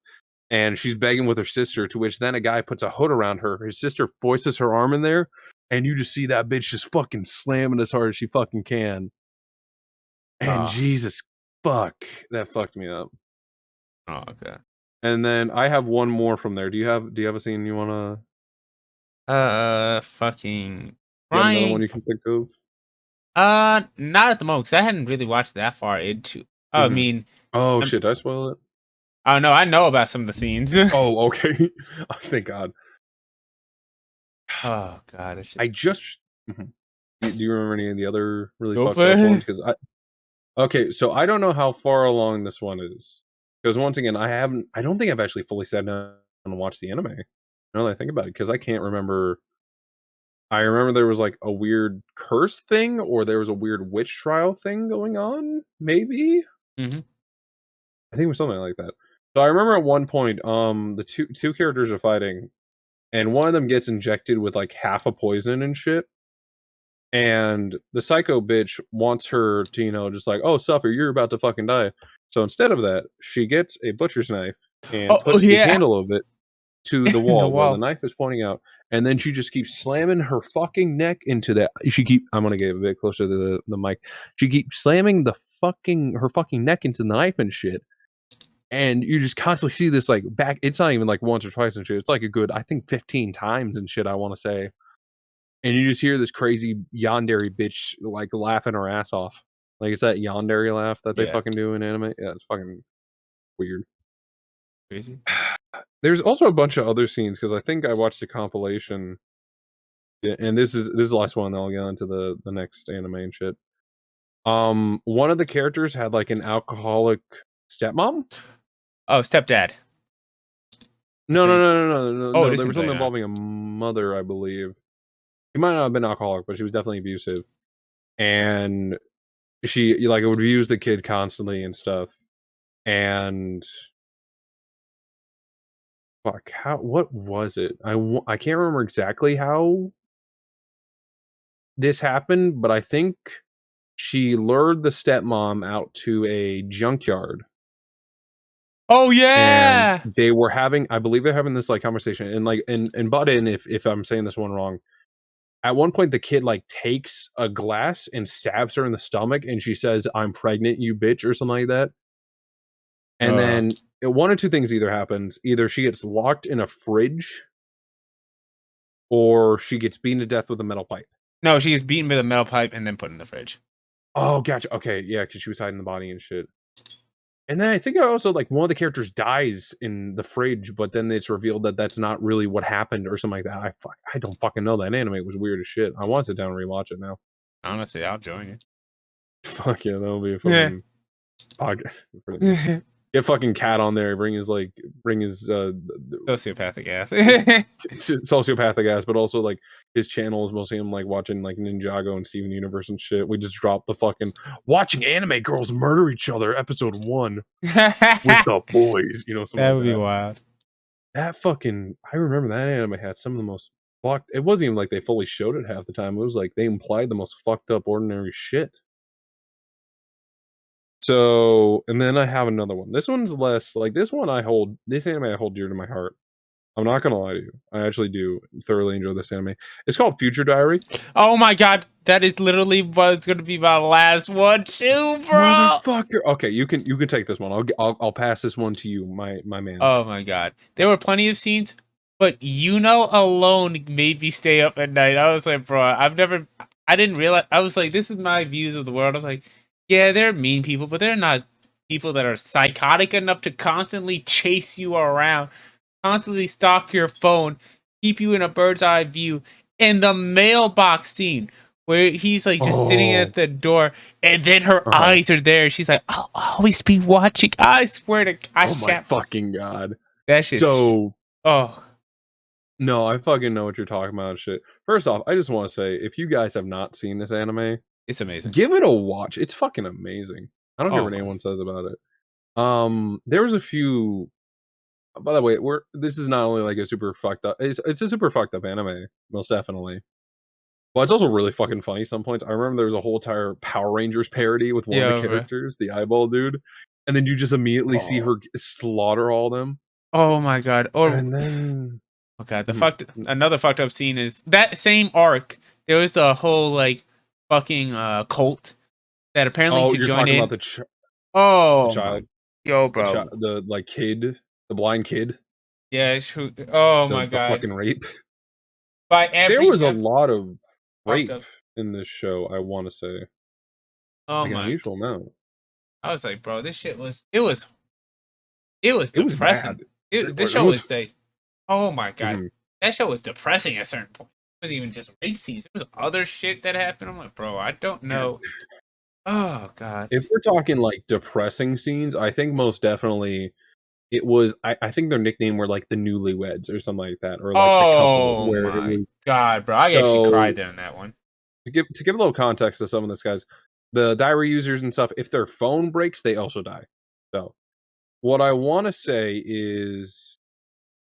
And she's begging with her sister, to which then a guy puts a hood around her. His sister voices her arm in there, and you just see that bitch just fucking slamming as hard as she fucking can. And Jesus fuck, that fucked me up.
Oh, okay.
And then I have one more from there. Do you have a scene you wanna?
Fucking.
You have another one you can think of?
Not at the moment because I hadn't really watched that far into. I mean.
Oh shit! Did I spoil it?
Oh no, I know about some of the scenes.
Oh okay. Oh, thank God.
Oh God,
I just. Do you remember any of the other really fucked up ones? Because okay, so I don't know how far along this one is. Because once again, I don't think I've actually fully sat down and watched the anime. Now that I think about it, because I can't remember. I remember there was like a weird curse thing, or there was a weird witch trial thing going on. Maybe. I think it was something like that. So I remember at one point, the two characters are fighting, and one of them gets injected with like half a poison and shit. And the psycho bitch wants her to, just like, oh, suffer, you're about to fucking die. So instead of that, she gets a butcher's knife and puts the handle of it to the wall, where the knife is pointing out. And then she just keeps slamming her fucking neck into that. I'm going to get a bit closer to the mic. She keeps slamming her fucking neck into the knife and shit. And you just constantly see this like back. It's not even like once or twice and shit. It's like a good, I think 15 times and shit, I want to say. And you just hear this crazy yandere bitch like laughing her ass off. Like it's that yandere laugh that they fucking do in anime. Yeah, it's fucking weird.
Crazy.
There's also a bunch of other scenes because I think I watched a compilation. Yeah, and this is the last one. Then I'll get into the next anime and shit. One of the characters had like an alcoholic stepmom.
Oh, stepdad.
No.
Oh,
There was something involving a mother, I believe. She might not have been alcoholic, but she was definitely abusive. And she like would abuse the kid constantly and stuff. And fuck, what was it? I can't remember exactly how this happened, but I think she lured the stepmom out to a junkyard.
Oh yeah.
And they were having, I believe they're having this like conversation, and like and butt in if I'm saying this one wrong. At one point, the kid like takes a glass and stabs her in the stomach, and she says, "I'm pregnant, you bitch," or something like that. And then one or two things either happens: either she gets locked in a fridge, or she gets beaten to death with a metal pipe.
No, she gets beaten with a metal pipe and then put in the fridge.
Oh, gotcha. Okay, yeah, because she was hiding the body and shit. And then I think I also like one of the characters dies in the fridge, but then it's revealed that that's not really what happened or something like that. I don't fucking know. That anime was weird as shit. I want to sit down and rewatch it now.
Honestly, I'll join you.
Fuck yeah, that'll be a fucking podcast. Get fucking Cat on there. Bring his
sociopathic ass,
sociopathic ass, but also like his channel is mostly him like watching like Ninjago and Steven Universe and shit. We just dropped the fucking watching anime girls murder each other episode 1 with the boys. You know,
that would be wild.
That fucking I remember that anime had some of the most fucked. It wasn't even like they fully showed it half the time. It was like they implied the most fucked up ordinary shit. So, and then I have another one. This one's less like this one. This anime I hold dear to my heart. I'm not gonna lie to you. I actually do thoroughly enjoy this anime. It's called Future Diary.
Oh my god, that is literally what's gonna be my last one too, bro.
Motherfucker. Okay, you can take this one. I'll pass this one to you, my man.
Oh my god, there were plenty of scenes, but alone made me stay up at night. I was like, bro, I didn't realize. I was like, this is my views of the world. I was like, yeah, they're mean people, but they're not people that are psychotic enough to constantly chase you around, constantly stalk your phone, keep you in a bird's eye view. In the mailbox scene where he's like just sitting at the door, and then her eyes are there. She's like, "I'll always be watching." I swear to God.
Oh my fucking god.
That shit.
So.
Oh.
No, I fucking know what you're talking about. Shit. First off, I just want to say, if you guys have not seen this anime,
it's amazing.
Give it a watch. It's fucking amazing. I don't care what anyone says about it. There was a few. By the way, this is not only like a super fucked up. It's a super fucked up anime, most definitely. But it's also really fucking funny. Some points. I remember there was a whole entire Power Rangers parody with one of the characters, the eyeball dude, and then you just immediately see her slaughter all them.
Oh my god!
And then,
oh god, another fucked up scene is that same arc. There was a whole like fucking cult that apparently to join in.
About the
child.
Yo, bro, the like kid, the blind kid.
Yeah, my god,
the fucking rape.
There
was a lot of rape in this show. I want to say,
oh my, unusual amount. I was like, bro, this shit was depressing. This show was oh my god, that show was depressing at a certain point. It wasn't even just rape scenes. There was other shit that happened. I'm like, bro, I don't know. Oh god.
If we're talking like depressing scenes, I think most definitely it was. I think their nickname were like the Newlyweds or something like that, or like the couple. Where
my it was, god, bro, I actually cried in that one.
To give a little context to some of this guys, the diary users and stuff, if their phone breaks, they also die. So, what I want to say is,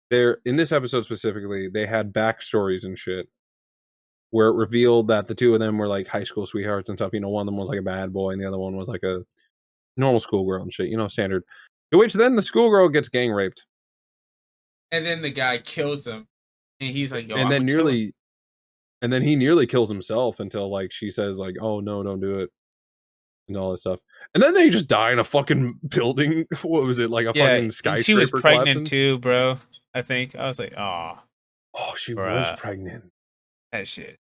in this episode specifically, they had backstories and shit where it revealed that the two of them were like high school sweethearts and stuff. You know, one of them was like a bad boy and the other one was like a normal schoolgirl and shit, you know, standard. To which then the schoolgirl gets gang raped.
And then the guy kills him. And he's like, yo,
and then he nearly kills himself until like she says like, oh no, don't do it. And all this stuff. And then they just die in a fucking building. What was it? Like a fucking skyscraper.
She was pregnant too, bro. I think. I was like, oh,
she was pregnant.
That shit.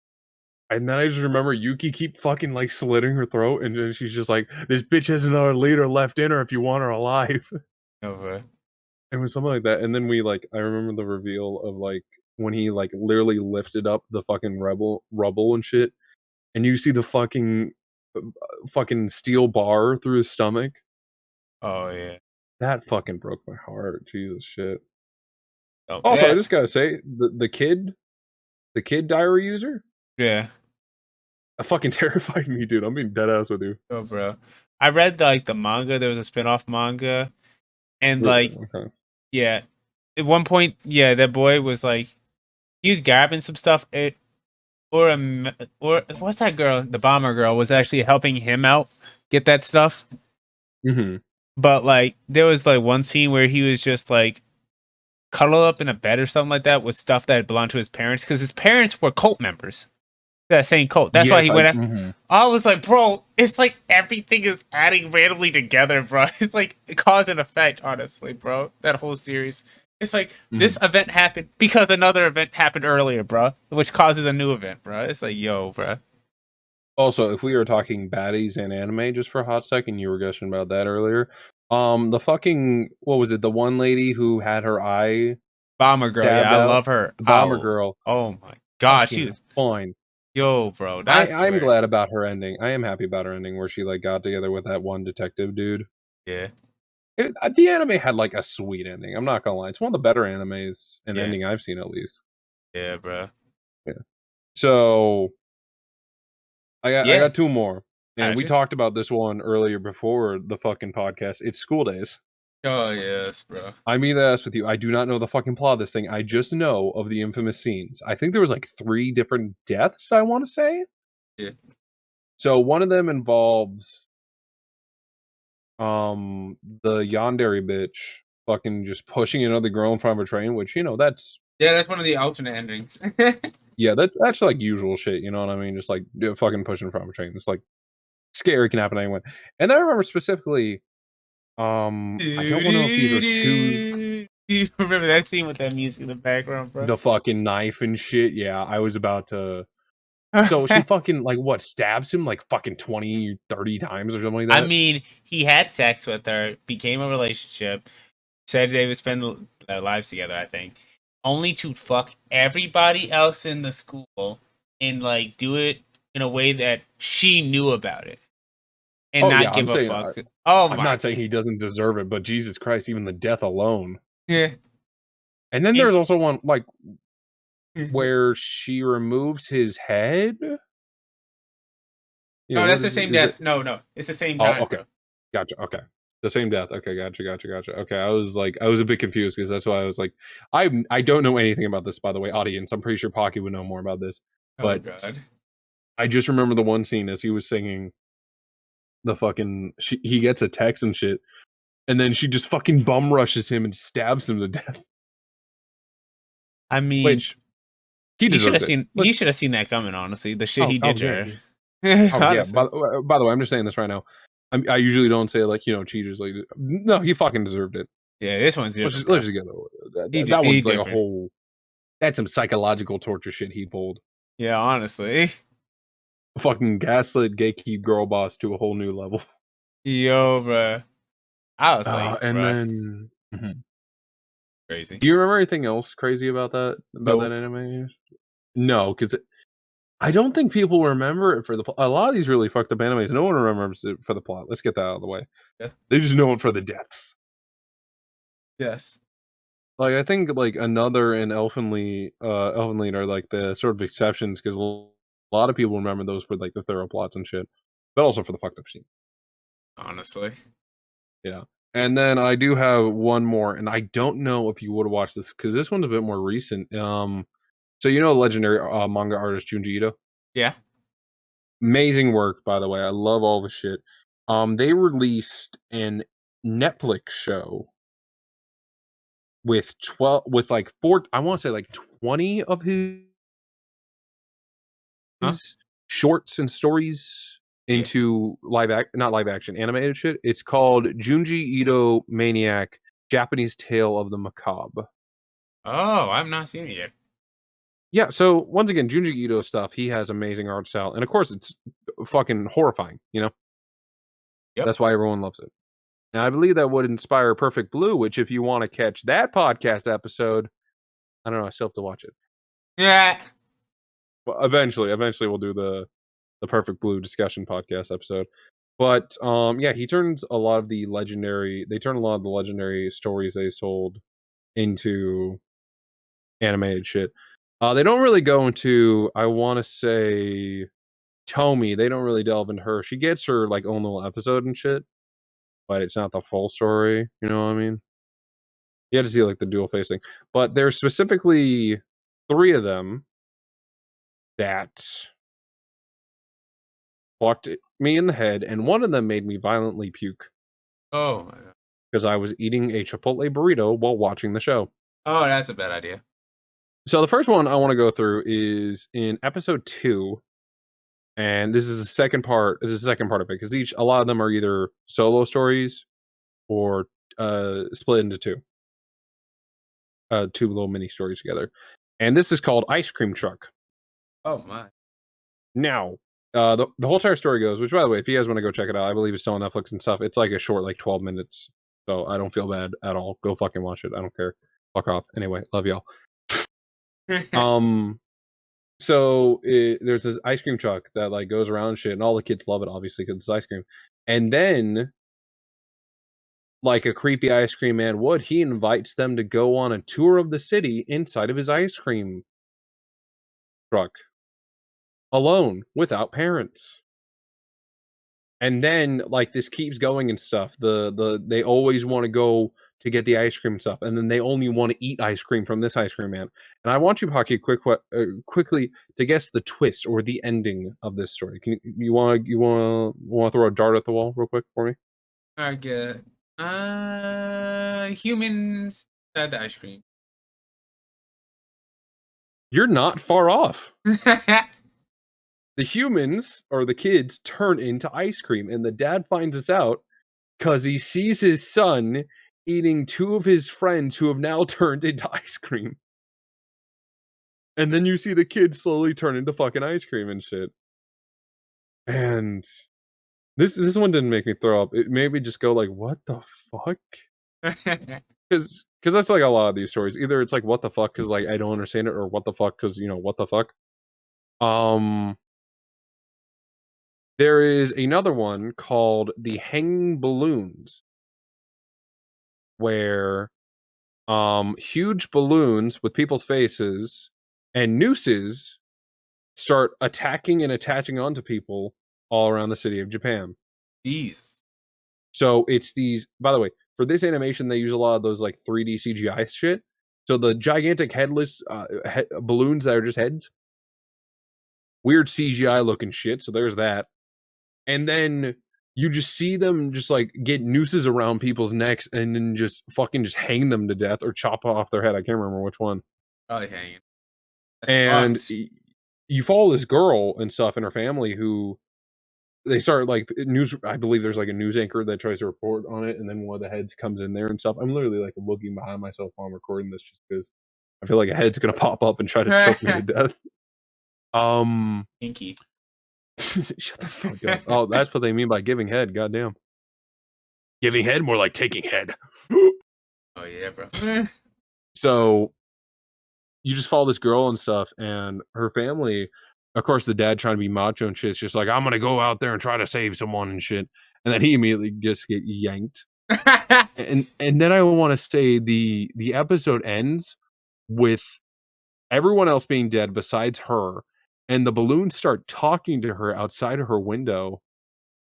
And then I just remember Yuki keep fucking like slitting her throat, and then she's just like, "This bitch has another liter left in her if you want her alive."
Okay.
It was something like that. And then I remember the reveal of like when he like literally lifted up the fucking rubble and shit, and you see the fucking steel bar through his stomach.
Oh yeah.
That fucking broke my heart. Jesus shit. Oh, also, I just gotta say, the kid diary user.
Yeah.
That fucking terrified me, dude. I'm being dead ass with you.
Oh, bro. I read like the manga. There was a spin-off manga, and like, yeah, at one point, yeah, that boy was like, he was grabbing some stuff. Or what's that girl? The bomber girl was actually helping him out get that stuff.
Mm-hmm.
But like, there was like one scene where he was just like cuddled up in a bed or something like that with stuff that belonged to his parents because his parents were cult members. That same cult. That's why he went after. Mm-hmm. I was like, bro, it's like everything is adding randomly together, bro. It's like cause and effect, honestly, bro. That whole series. It's like this event happened because another event happened earlier, bro, which causes a new event, bro. It's like, yo, bro.
Also, if we were talking baddies and anime just for a hot second, you were gushing about that earlier. The fucking, what was it? The one lady who had her eye
Bomber girl, yeah, I love her.
the bomber girl.
Oh my god, she was
fine.
Yo, bro,
I'm glad about her ending. I am happy about her ending where she like got together with that one detective dude.
Yeah.
The anime had like a sweet ending. I'm not gonna lie. It's one of the better animes and ending I've seen at least.
Yeah, bro.
Yeah. So I got two more. And we talked about this one earlier before the fucking podcast. It's School Days.
Oh yes, bro.
I mean that with you. I do not know the fucking plot of this thing. I just know of the infamous scenes. I think there was like 3 different deaths, I want to say.
Yeah.
So one of them involves the yandere bitch fucking just pushing another girl in front of a train, which, you know, that's
one of the alternate endings.
yeah, that's like usual shit, you know what I mean? Just like fucking pushing in front of a train. It's like scary, can happen to anyone. And I remember specifically, I don't know if these are two.
You remember that scene with that music in the background, bro?
The fucking knife and shit. Yeah, I was about to. So she fucking like what stabs him like fucking 20, 30 times or something like that.
I mean, he had sex with her, became a relationship, said they would spend their lives together, I think, only to fuck everybody else in the school and like do it in a way that she knew about it and not give a fuck.
I'm not saying he doesn't deserve it, but Jesus Christ, even the death alone.
Yeah.
And then there's also one like where she removes his head.
You know, that's the same death. No, it's the same time.
Okay, bro. Gotcha. Okay, the same death. Okay, gotcha. Okay, I was a bit confused because that's why I was like, I don't know anything about this, by the way, audience. I'm pretty sure Pocky would know more about this, but
God.
I just remember the one scene as he was singing. The fucking he gets a text and shit, and then she just fucking bum rushes him and stabs him to death.
I mean,
which he should have
seen. He should have seen that coming. Honestly, the shit he did to her.
Yeah. By the way, I'm just saying this right now. I usually don't say like, you know, cheaters. Like, no, he fucking deserved it.
Yeah, this one's different.
Let's just get over it. That one's like a whole. That's some psychological torture shit he pulled.
Yeah, honestly.
Fucking gaslit gatekeep girl boss to a whole new level.
Yo, bro. I was like,
and then
crazy.
Do you remember anything else crazy about that? That anime? No, because I don't think people remember it for the plot. A lot of these really fucked up animes, no one remembers it for the plot. Let's get that out of the way.
Yeah.
They just know it for the deaths.
Yes.
Like, I think, like, Another and Elfenlied are, like, the sort of exceptions, because a lot of people remember those for, like, the thorough plots and shit. But also for the fucked up scene.
Honestly.
Yeah. And then I do have one more, and I don't know if you would have watched this, because this one's a bit more recent. So you know legendary manga artist Junji Ito?
Yeah.
Amazing work, by the way. I love all the shit. They released an Netflix show with 20 of his shorts and stories into not live action, animated shit. It's called Junji Ito Maniac: Japanese Tale of the Macabre.
Oh, I've not seen it yet.
Yeah, so once again, Junji Ito stuff, he has amazing art style, and of course it's fucking horrifying, you know?
Yep.
That's why everyone loves it. Now, I believe that would inspire Perfect Blue, which if you want to catch that podcast episode, I don't know, I still have to watch it.
Yeah.
Well, eventually we'll do the Perfect Blue discussion podcast episode. But yeah, he turns a lot of the legendary stories that he's told into animated shit. They don't really go into, I want to say, Tomi. They don't really delve into her. She gets her like own little episode and shit, but it's not the full story. You know what I mean? You had to see like the dual facing, but there's specifically 3 of them that fucked me in the head, and one of them made me violently puke.
Oh my god!
Because I was eating a Chipotle burrito while watching the show.
Oh, that's a bad idea.
So the first one I want to go through is in episode 2, and this is the second part. This is the second part of it because a lot of them are either solo stories or split into 2. 2 little mini stories together. And this is called Ice Cream Truck.
Oh my.
Now, the whole entire story goes, which by the way, if you guys want to go check it out, I believe it's still on Netflix and stuff. It's like a short, like 12 minutes. So I don't feel bad at all. Go fucking watch it. I don't care. Fuck off. Anyway, love y'all. So there's this ice cream truck that like goes around and shit, and all the kids love it, obviously, because it's ice cream. And then, like a creepy ice cream man would, he invites them to go on a tour of the city inside of his ice cream truck, alone, without parents. And then, like, this keeps going and stuff. They always want to go to get the ice cream and stuff, and then they only want to eat ice cream from this ice cream man. And I want you, Pocky, quickly to guess the twist or the ending of this story. You want to throw a dart at the wall real quick for me?
Alright, good. Humans had the ice cream.
You're not far off. The humans, or the kids, turn into ice cream, and the dad finds this out because he sees his son eating two of his friends who have now turned into ice cream. And then you see the kids slowly turn into fucking ice cream and shit. And this one didn't make me throw up. It made me just go like, what the fuck? Because that's like a lot of these stories. Either it's like, what the fuck, because like I don't understand it, or what the fuck, because, you know, what the fuck. There is another one called The Hanging Balloons, where huge balloons with people's faces and nooses start attacking and attaching onto people all around the city of Japan.
Jeez.
So it's these, by the way, for this animation, they use a lot of those like 3D CGI shit. So the gigantic headless balloons that are just heads, weird CGI looking shit. So there's that. And then you just see them just like get nooses around people's necks and then just fucking just hang them to death or chop off their head. I can't remember which one.
Probably hanging. That's
and
fucked.
You follow this girl and stuff and her family who they start like news. I believe there's like a news anchor that tries to report on it, and then one of the heads comes in there and stuff. I'm literally like looking behind myself while I'm recording this just because I feel like a head's gonna pop up and try to choke me to death.
Pinky.
Shut the fuck up. Oh, that's what they mean by giving head. Goddamn. Giving head, more like taking head.
Oh yeah, bro.
So you just follow this girl and stuff, and her family, of course, the dad trying to be macho and shit, is just like, I'm gonna go out there and try to save someone and shit. And then he immediately just get yanked. and then I want to say the episode ends with everyone else being dead besides her, and the balloons start talking to her outside of her window.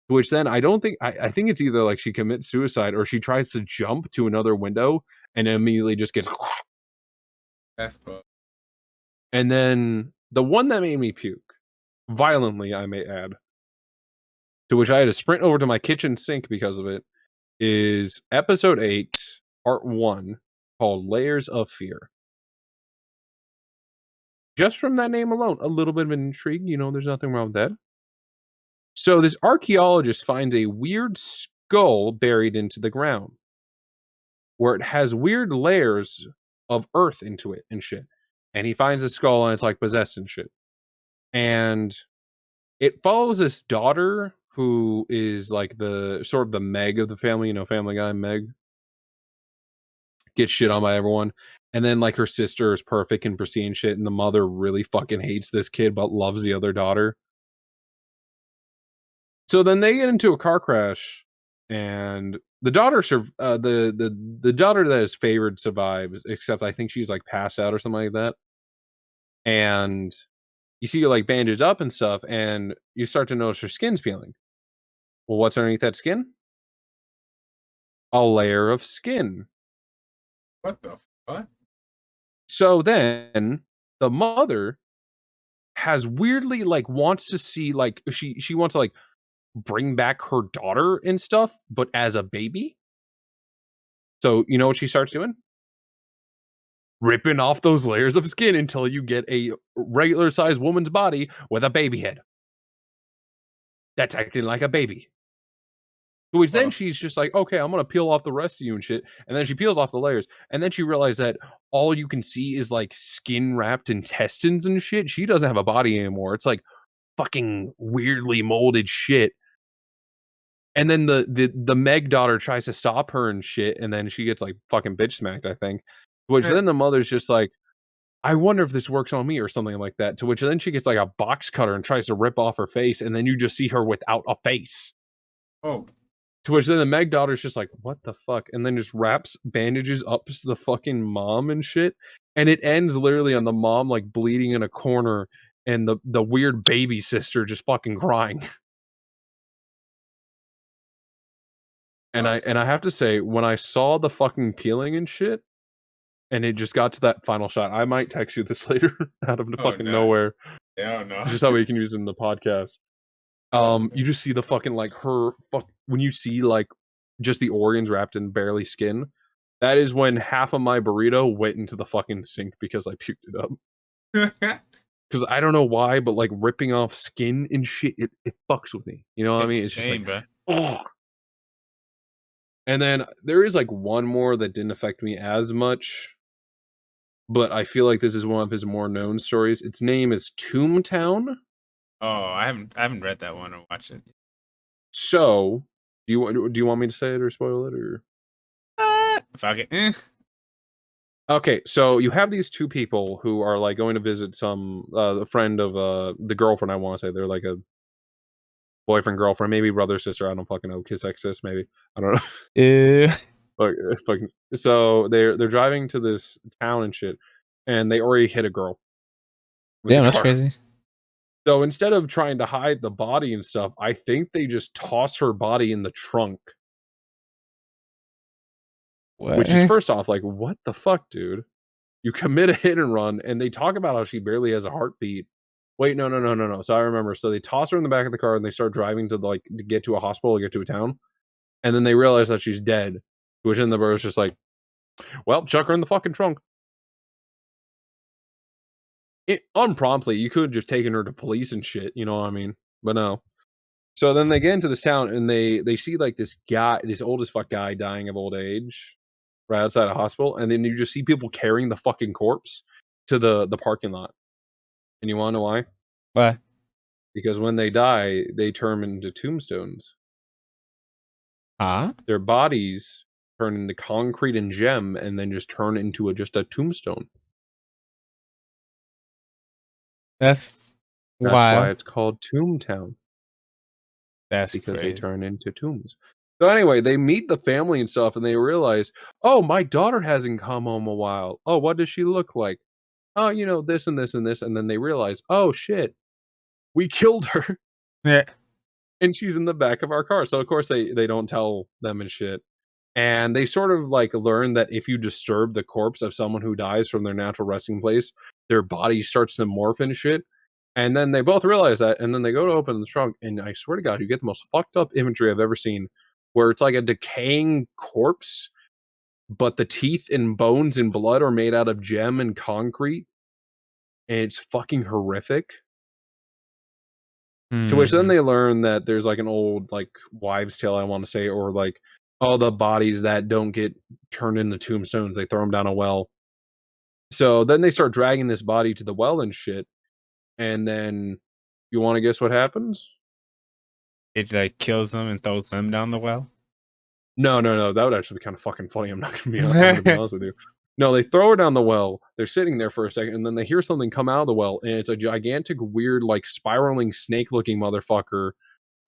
Which then I don't think I think it's either like she commits suicide or she tries to jump to another window and immediately just gets.
That's bro.
And then the one that made me puke violently, I may add, to which I had to sprint over to my kitchen sink because of it, is episode 8, part 1, called Layers of Fear. Just from that name alone, a little bit of an intrigue. You know, there's nothing wrong with that. So this archaeologist finds a weird skull buried into the ground, where it has weird layers of earth into it and shit. And he finds a skull and it's like possessed and shit. And it follows this daughter who is like the sort of the Meg of the family, you know, Family Guy Meg. Gets shit on by everyone. And then like her sister is perfect and pristine shit, and the mother really fucking hates this kid but loves the other daughter. So then they get into a car crash, and the daughter the daughter that is favored survives, except I think she's like passed out or something like that. And you see her like bandaged up and stuff, and you start to notice her skin's peeling. Well, what's underneath that skin? A layer of skin.
What the fuck?
So then the mother has weirdly like wants to see like she wants to like bring back her daughter and stuff, but as a baby. So you know what she starts doing? Ripping off those layers of skin until you get a regular sized woman's body with a baby head. That's acting like a baby. Which then she's just like, okay, I'm gonna peel off the rest of you and shit. And then she peels off the layers, and then she realized that all you can see is like skin wrapped intestines and shit. She doesn't have a body anymore. It's like fucking weirdly molded shit. And then the Meg daughter tries to stop her and shit, and then she gets like fucking bitch smacked, I think. Which then the mother's just like, I wonder if this works on me or something like that. To which then she gets like a box cutter and tries to rip off her face, and then you just see her without a face.
Oh.
To which then the Meg daughter's just like, what the fuck? And then just wraps bandages up to the fucking mom and shit. And it ends literally on the mom like bleeding in a corner and the weird baby sister just fucking crying. And I have to say, when I saw the fucking peeling and shit, and it just got to that final shot, I might text you this later out of the fucking nowhere.
Yeah, no.
Just how we can use it in the podcast. You just see the fucking like when you see like just the organs wrapped in barely skin. That is when half of my burrito went into the fucking sink because I puked it up. Because I don't know why, but like ripping off skin and shit, it fucks with me. You know what I mean? It's just like, oh. And then there is like one more that didn't affect me as much, but I feel like this is one of his more known stories. Its name is Toontown.
Oh, I haven't read that one or watched it.
So, do you want me to say it or spoil it or?
Fuck it.
Okay, so you have these two people who are like going to visit some a friend of the girlfriend. I want to say they're like a boyfriend girlfriend, maybe brother sister. I don't fucking know. Kiss ex sis, maybe. I don't know. But fucking so they're driving to this town and shit, and they already hit a girl.
Damn, that's crazy.
So instead of trying to hide the body and stuff, I think they just toss her body in the trunk. What? Which is, first off, like, what the fuck, dude? You commit a hit and run, and they talk about how she barely has a heartbeat. Wait, no. So I remember. So they toss her in the back of the car, and they start driving to get to a hospital or get to a town. And then they realize that she's dead. Which then the bro's just like, well, chuck her in the fucking trunk. Unpromptly, you could have just taken her to police and shit, you know what I mean? But no. So then they get into this town, and they see like this old as fuck guy dying of old age right outside a hospital, and then you just see people carrying the fucking corpse to the parking lot. And you want to know why?
Why?
Because when they die, they turn into tombstones. Their bodies turn into concrete and gem, and then just turn into just a tombstone. That's why it's called Toontown.
That's
because
crazy.
They turn into tombs. So anyway, they meet the family and stuff, and they realize, oh, my daughter hasn't come home a while. Oh, what does she look like? Oh, you know, this and this and this. And then they realize, oh shit, we killed her.
Yeah.
And she's in the back of our car. So of course they don't tell them and shit. And they sort of like learn that if you disturb the corpse of someone who dies from their natural resting place, their body starts to morph and shit. And then they both realize that, and then they go to open the trunk, and I swear to God, you get the most fucked up imagery I've ever seen, where it's like a decaying corpse, but the teeth and bones and blood are made out of gem and concrete, and it's fucking horrific. To which then they learn that there's like an old like wives' tale, I want to say, or like all the bodies that don't get turned into tombstones, they throw them down a well. So then they start dragging this body to the well and shit. And then you want to guess what happens?
It like kills them and throws them down the well.
No. That would actually be kind of fucking funny. I'm not gonna be honest with you. No, they throw her down the well. They're sitting there for a second, and then they hear something come out of the well, and it's a gigantic, weird, like spiraling snake-looking motherfucker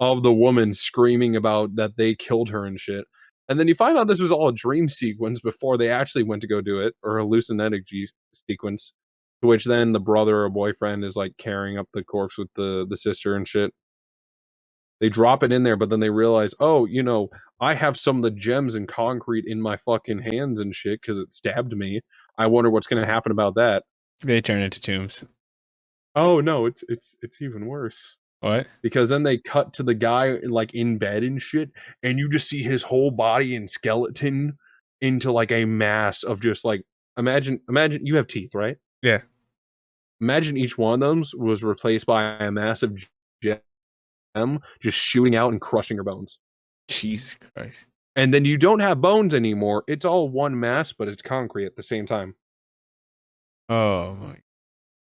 of the woman screaming about that they killed her and shit. And then you find out this was all a dream sequence before they actually went to go do it, or hallucinogenic sequence. To which then the brother or boyfriend is like carrying up the corpse with the sister and shit. They drop it in there, but then they realize, oh, you know, I have some of the gems and concrete in my fucking hands and shit because it stabbed me. I wonder what's going to happen about that.
They turn into tombs.
Oh no, it's even worse.
What?
Because then they cut to the guy like in bed and shit, and you just see his whole body and skeleton into like a mass of just like imagine you have teeth, right?
Yeah.
Imagine each one of them was replaced by a massive gem just shooting out and crushing your bones.
Jesus Christ.
And then you don't have bones anymore. It's all one mass, but it's concrete at the same time.
Oh my.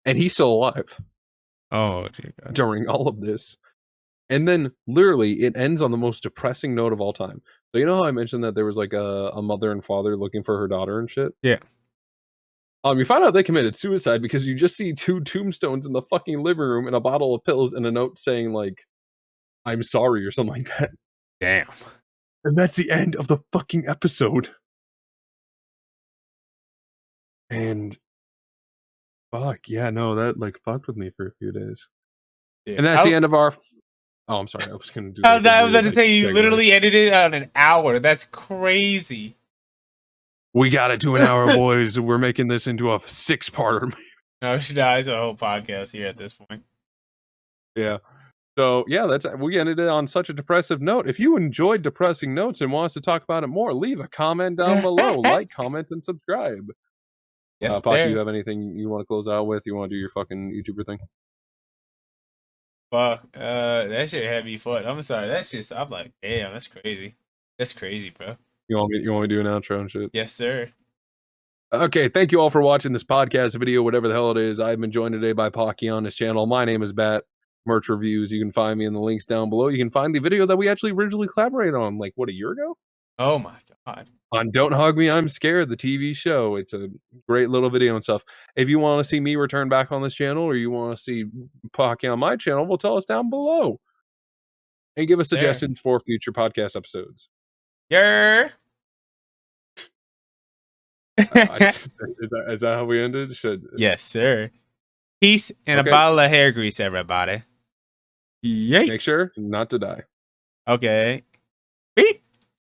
And he's still alive.
Oh, dear God.
During all of this. And then literally it ends on the most depressing note of all time. So you know how I mentioned that there was like a mother and father looking for her daughter and shit?
Yeah.
You find out they committed suicide because you just see 2 tombstones in the fucking living room and a bottle of pills and a note saying like, "I'm sorry" or something like that.
Damn.
And that's the end of the fucking episode. And fuck, yeah, no, that like fucked with me for a few days.
Yeah.
And that's the end of our Oh, I'm sorry. I was gonna do
I
like a
was
weird,
about to
like,
say you
segue.
literally edited it on an hour. That's crazy.
We got it to an hour, boys. We're making this into a 6-parter.
No, it's a whole podcast here at this point.
Yeah. So yeah, we ended it on such a depressive note. If you enjoyed depressing notes and want us to talk about it more, leave a comment down below. Like, comment, and subscribe.
Yeah,
Pocky, you have anything you want to close out with? You want to do your fucking YouTuber thing?
Fuck, that shit had me fucked. I'm sorry. That's just. I'm like, damn, that's crazy. That's crazy, bro.
You want me to do an outro and shit?
Yes, sir.
Okay, thank you all for watching this podcast video, whatever the hell it is. I've been joined today by Pocky on his channel. My name is Bat Merch Reviews. You can find me in the links down below. You can find the video that we actually originally collaborated on, like, what, a year ago?
Oh my God.
On Don't Hug Me, I'm Scared, the TV show. It's a great little video and stuff. If you want to see me return back on this channel or you want to see Pocky on my channel, well, tell us down below. And give us suggestions for future podcast episodes.
Yeah.
Is that how we ended?
Yes, sir. Peace and a bottle of hair grease, everybody. Yay.
Make sure not to die.
Okay. Beep.